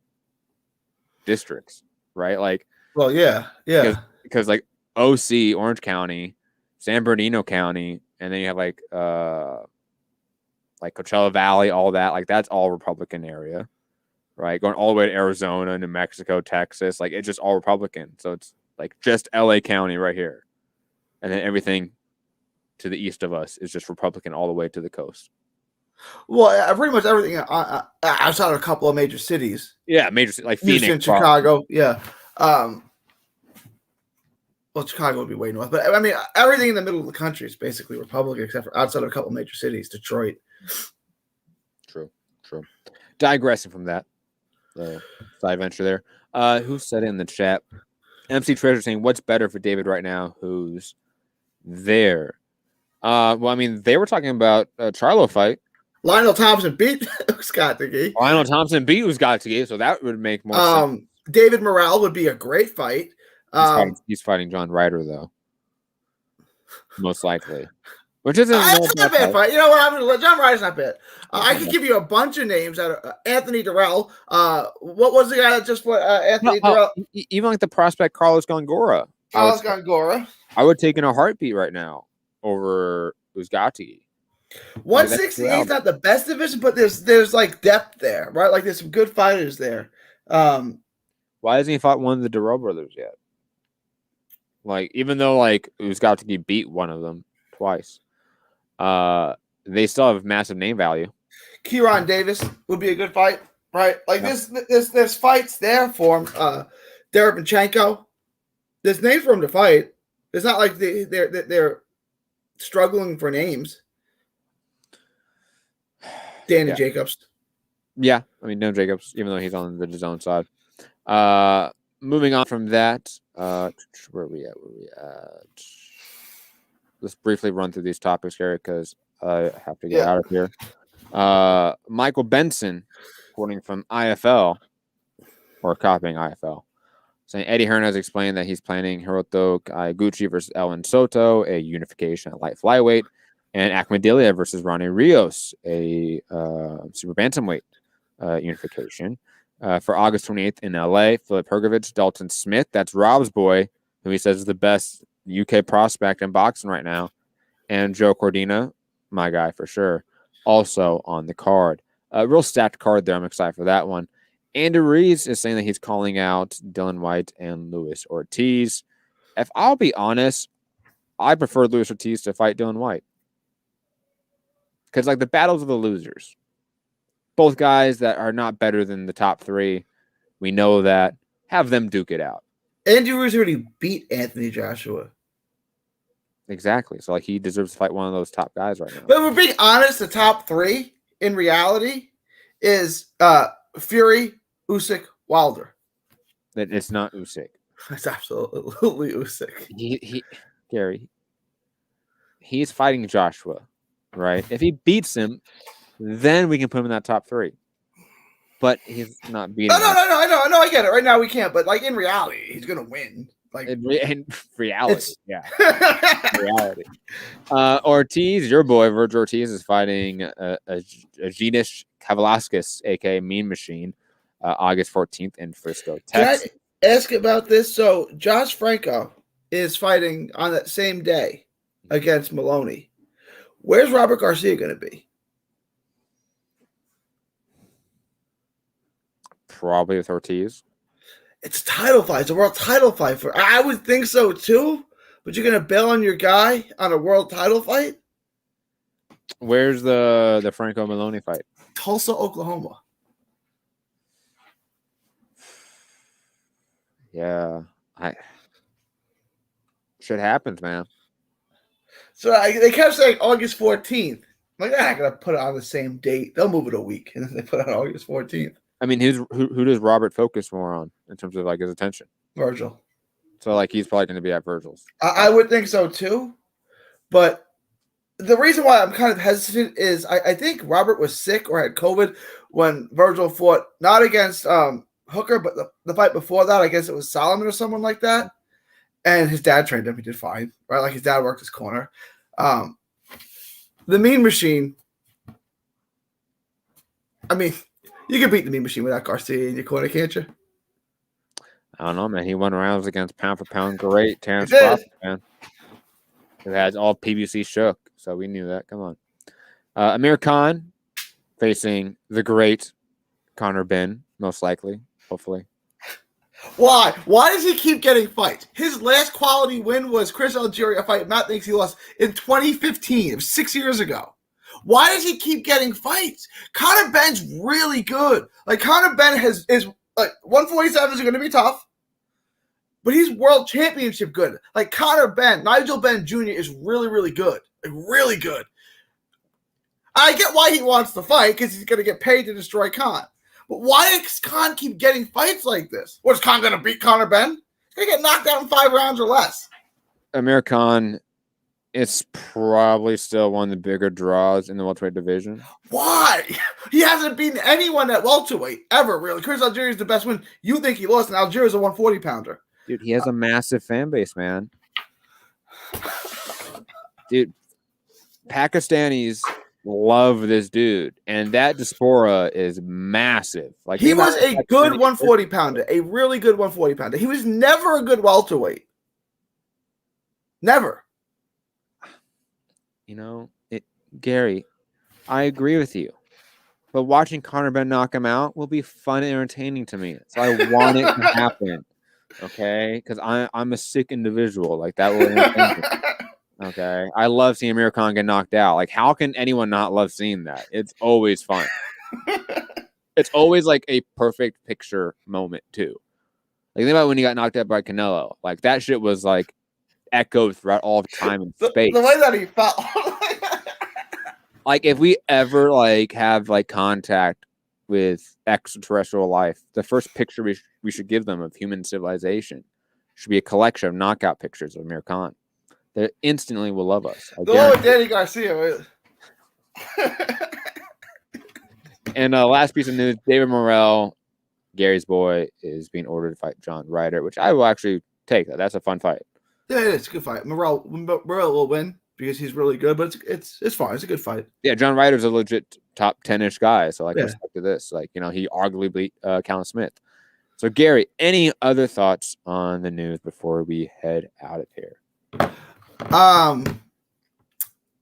districts, right? Like, well, yeah. Because like OC, Orange County, San Bernardino County, and then you have like Coachella Valley, all that. Like, that's all Republican area, right? Going all the way to Arizona, New Mexico, Texas, like, it's just all Republican. So it's like just LA County right here, and then everything to the east of us is just Republican all the way to the coast. Well, pretty much everything outside of a couple of major cities. Yeah, major cities like Phoenix, Houston, Chicago. Yeah. Well, Chicago would be way north, but I mean, everything in the middle of the country is basically Republican, except for outside of a couple of major cities, Detroit. True. Digressing from that, side venture there. Who said it in the chat? MC Treasure saying, "What's better for David right now? Who's there?" Well, I mean, they were talking about a Charlo fight. Lionel Thompson beat Uzcategui. Lionel Thompson beat Uzcategui, so that would make more sense. David Morrell would be a great fight. He's fighting John Ryder, though. Most likely. Which isn't that's not a bad fight. You know what? John Ryder's not bad. I could give you a bunch of names. Anthony Durrell. What was the guy that just fought Anthony Durrell? Even like the prospect Carlos Gongora. I would take in a heartbeat right now over Uzcategui. Like that's 168 is not the best division, but there's like depth there, right? Like there's some good fighters there. Why hasn't he fought one of the Durrell brothers yet? Like, even though like Foogatti beat one of them twice, they still have massive name value. Kieran Davis would be a good fight, right? Like there's fights there for him. Derevchenko, there's names for him to fight. It's not like they're struggling for names. Danny Jacobs. Yeah, I mean, no Jacobs, even though he's on the zone side. Moving on from that, where are we at? Let's briefly run through these topics here because I have to get out of here. Michael Benson, quoting from IFL, or copying IFL, saying Eddie Hearn has explained that he's planning Hiroto Kaiguchi versus Ellen Soto, a unification at light flyweight, and Akhmadillia versus Ronnie Rios, a super bantamweight unification. For August 28th in LA, Filip Hrgovic, Dalton Smith, that's Rob's boy, who he says is the best UK prospect in boxing right now, and Joe Cordina, my guy for sure, also on the card. A real stacked card there. I'm excited for that one. Andy Ruiz is saying that he's calling out Dylan White and Luis Ortiz. If I'll be honest, I prefer Luis Ortiz to fight Dylan White. Because, like, the battles of the losers. Both guys that are not better than the top three. We know that. Have them duke it out. Andy Ruiz already beat Anthony Joshua. Exactly. So, like, he deserves to fight one of those top guys right now. But if we're being honest, the top three, in reality, is Fury, Usyk, Wilder. It's not Usyk. It's absolutely Usyk. Gary, he's fighting Joshua, right? If he beats him, then we can put him in that top three. But he's not beating him. No, I get it. Right now we can't, but like in reality, he's gonna win. Like in reality, yeah. Reality. Ortiz, your boy, Virgil Ortiz, is fighting Eugenius Kavalauskas, aka Mean Machine, August 14th in Frisco, Texas. Can I ask about this? So Josh Franco is fighting on that same day against Maloney. Where's Robert Garcia going to be? Probably with Ortiz. It's a title fight. It's a world title fight. I would think so too, but you're going to bail on your guy on a world title fight? Where's the Franco Maloney fight? Tulsa, Oklahoma. Yeah. Shit happens, man. So they kept saying August 14th. I'm like, they're not going to put it on the same date. They'll move it a week, and then they put it on August 14th. I mean, who does Robert focus more on in terms of like his attention? Virgil. So like he's probably going to be at Virgil's. I would think so too, but the reason why I'm kind of hesitant is I think Robert was sick or had COVID when Virgil fought not against Hooker, but the fight before that, I guess it was Solomon or someone like that. And his dad trained him. He did fine, right? Like his dad worked his corner. The Mean Machine. I mean, you can beat the Mean Machine without Garcia in your corner, can't you? I don't know, man. He won rounds against pound for pound great Terrence Crawford, man. Who has all PBC shook, so we knew that. Come on. Amir Khan facing the great Conor Benn, most likely, hopefully. Why? Why does he keep getting fights? His last quality win was Chris Algieri, a fight Matt thinks he lost in 2015. It was 6 years ago. Why does he keep getting fights? Conor Benn's really good. Like Conor Benn is like 147 is going to be tough, but he's world championship good. Like Conor Benn, Nigel Benn Jr. is really, really good. Like really good. I get why he wants to fight because he's going to get paid to destroy Khan. But why does Khan keep getting fights like this? What's Khan going to beat Conor Benn? He's going to get knocked out in 5 rounds or less. Amir Khan, it's probably still one of the bigger draws in the welterweight division. Why? He hasn't beaten anyone at welterweight ever, really. Chris Algieri is the best win. You think he lost, and Algieri is a 140-pounder. Dude, he has a massive fan base, man. Dude, Pakistanis love this dude, and that diaspora is massive. Like he was a good 140-pounder, a really good 140-pounder. He was never a good welterweight. Never. You know, Gary, I agree with you. But watching Conor Ben knock him out will be fun and entertaining to me. So I want it to happen. Okay? Because I'm a sick individual. Like, that will entertain me. Okay? I love seeing Amir Khan get knocked out. Like, how can anyone not love seeing that? It's always fun. It's always like a perfect picture moment, too. Like, think about when he got knocked out by Canelo. Like, that shit was like echoed throughout all of time and space. The way that he felt. Like, if we ever like have like contact with extraterrestrial life, the first picture we should give them of human civilization should be a collection of knockout pictures of Amir Khan. They instantly will love us. The one with Danny Garcia. And last piece of news: David Morrell, Gary's boy, is being ordered to fight John Ryder, which I will actually take. That's a fun fight. Yeah, it's a good fight. Morrell will win because he's really good, but it's fine. It's a good fight. Yeah, John Ryder's a legit top 10-ish guy, so like respect to this. Like, he arguably beat Callum Smith. So Gary, any other thoughts on the news before we head out of here?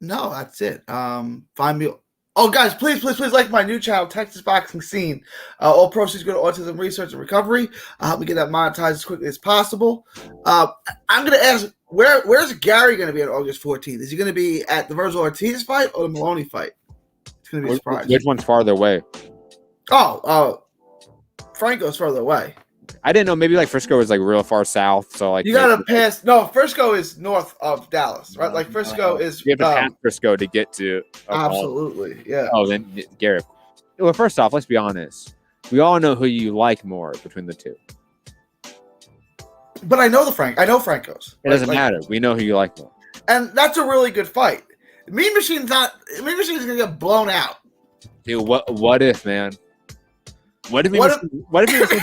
No, that's it. Find me. Oh, guys, please like my new channel, Texas Boxing Scene. All proceeds go to autism research and recovery. Help me get that monetized as quickly as possible. I'm going to ask, where's Gary going to be on August 14th? Is he going to be at the Virgil Ortiz fight or the Maloney fight? It's going to be a surprise. Which one's farther away? Franco's further away. I didn't know. Maybe like Frisco is like real far south. So like you gotta pass. No, Frisco is north of Dallas, right? Like Frisco is. You have to pass Frisco to get to. Absolutely, yeah. Oh, then Gary. Well, first off, let's be honest. We all know who you like more between the two. But I know I know Franco's. It doesn't matter. We know who you like more. And that's a really good fight. Mean Machine's gonna get blown out. Dude, what if, man? What if Mean Machine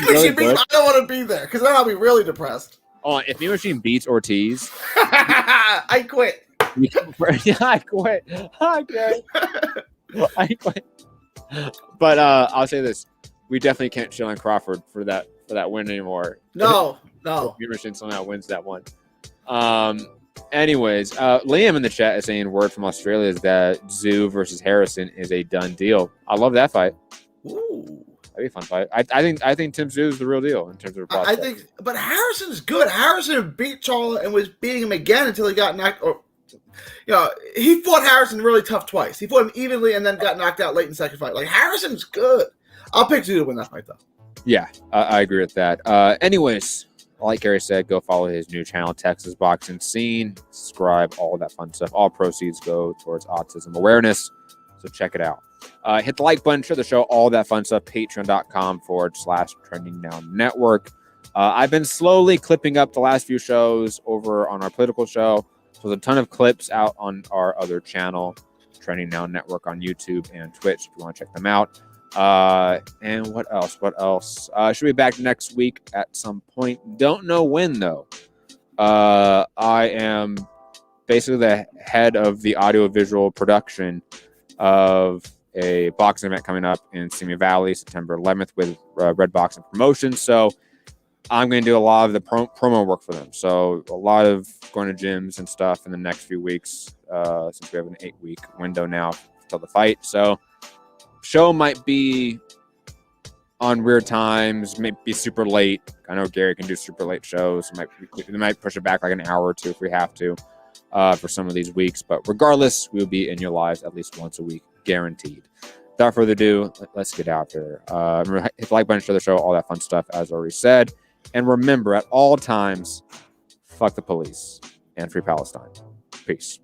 really good? I don't want to be there because then I'll be really depressed. Oh, if Mean Machine beats Ortiz, I quit. Yeah, I quit. Okay. I quit. But I'll say this: we definitely can't chill on Crawford for that win anymore. No. Mean Machine somehow wins that one. Anyways, Liam in the chat is saying word from Australia is that Zoo versus Harrison is a done deal. I love that fight. Ooh. That'd be a fun fight. I think Tim Tszyu is the real deal in terms of prospect. But Harrison's good. Harrison beat Charlo and was beating him again until he got knocked. He fought Harrison really tough twice. He fought him evenly and then got knocked out late in the second fight. Like, Harrison's good. I'll pick Tszyu to win that fight, though. Yeah, I agree with that. Anyways, like Gary said, go follow his new channel, Texas Boxing Scene. Subscribe, all that fun stuff. All proceeds go towards autism awareness. So check it out. Hit the like button, share the show, all that fun stuff. Patreon.com/Trending Now Network. I've been slowly clipping up the last few shows over on our political show. So there's a ton of clips out on our other channel, Trending Now Network on YouTube and Twitch if you want to check them out. And what else? Should be back next week at some point. Don't know when, though. I am basically the head of the audiovisual production of a boxing event coming up in Simi Valley, September 11th with Red Boxing Promotions. So I'm going to do a lot of the promo work for them. So a lot of going to gyms and stuff in the next few weeks, since we have an 8-week window now till the fight. So show might be on weird times, maybe be super late. I know Gary can do super late shows. We might push it back like an hour or two if we have to for some of these weeks. But regardless, we'll be in your lives at least once a week, guaranteed. Without further ado, let's get out there. Remember, hit the like button, share the show, all that fun stuff, as already said. And remember, at all times, fuck the police and free Palestine. Peace.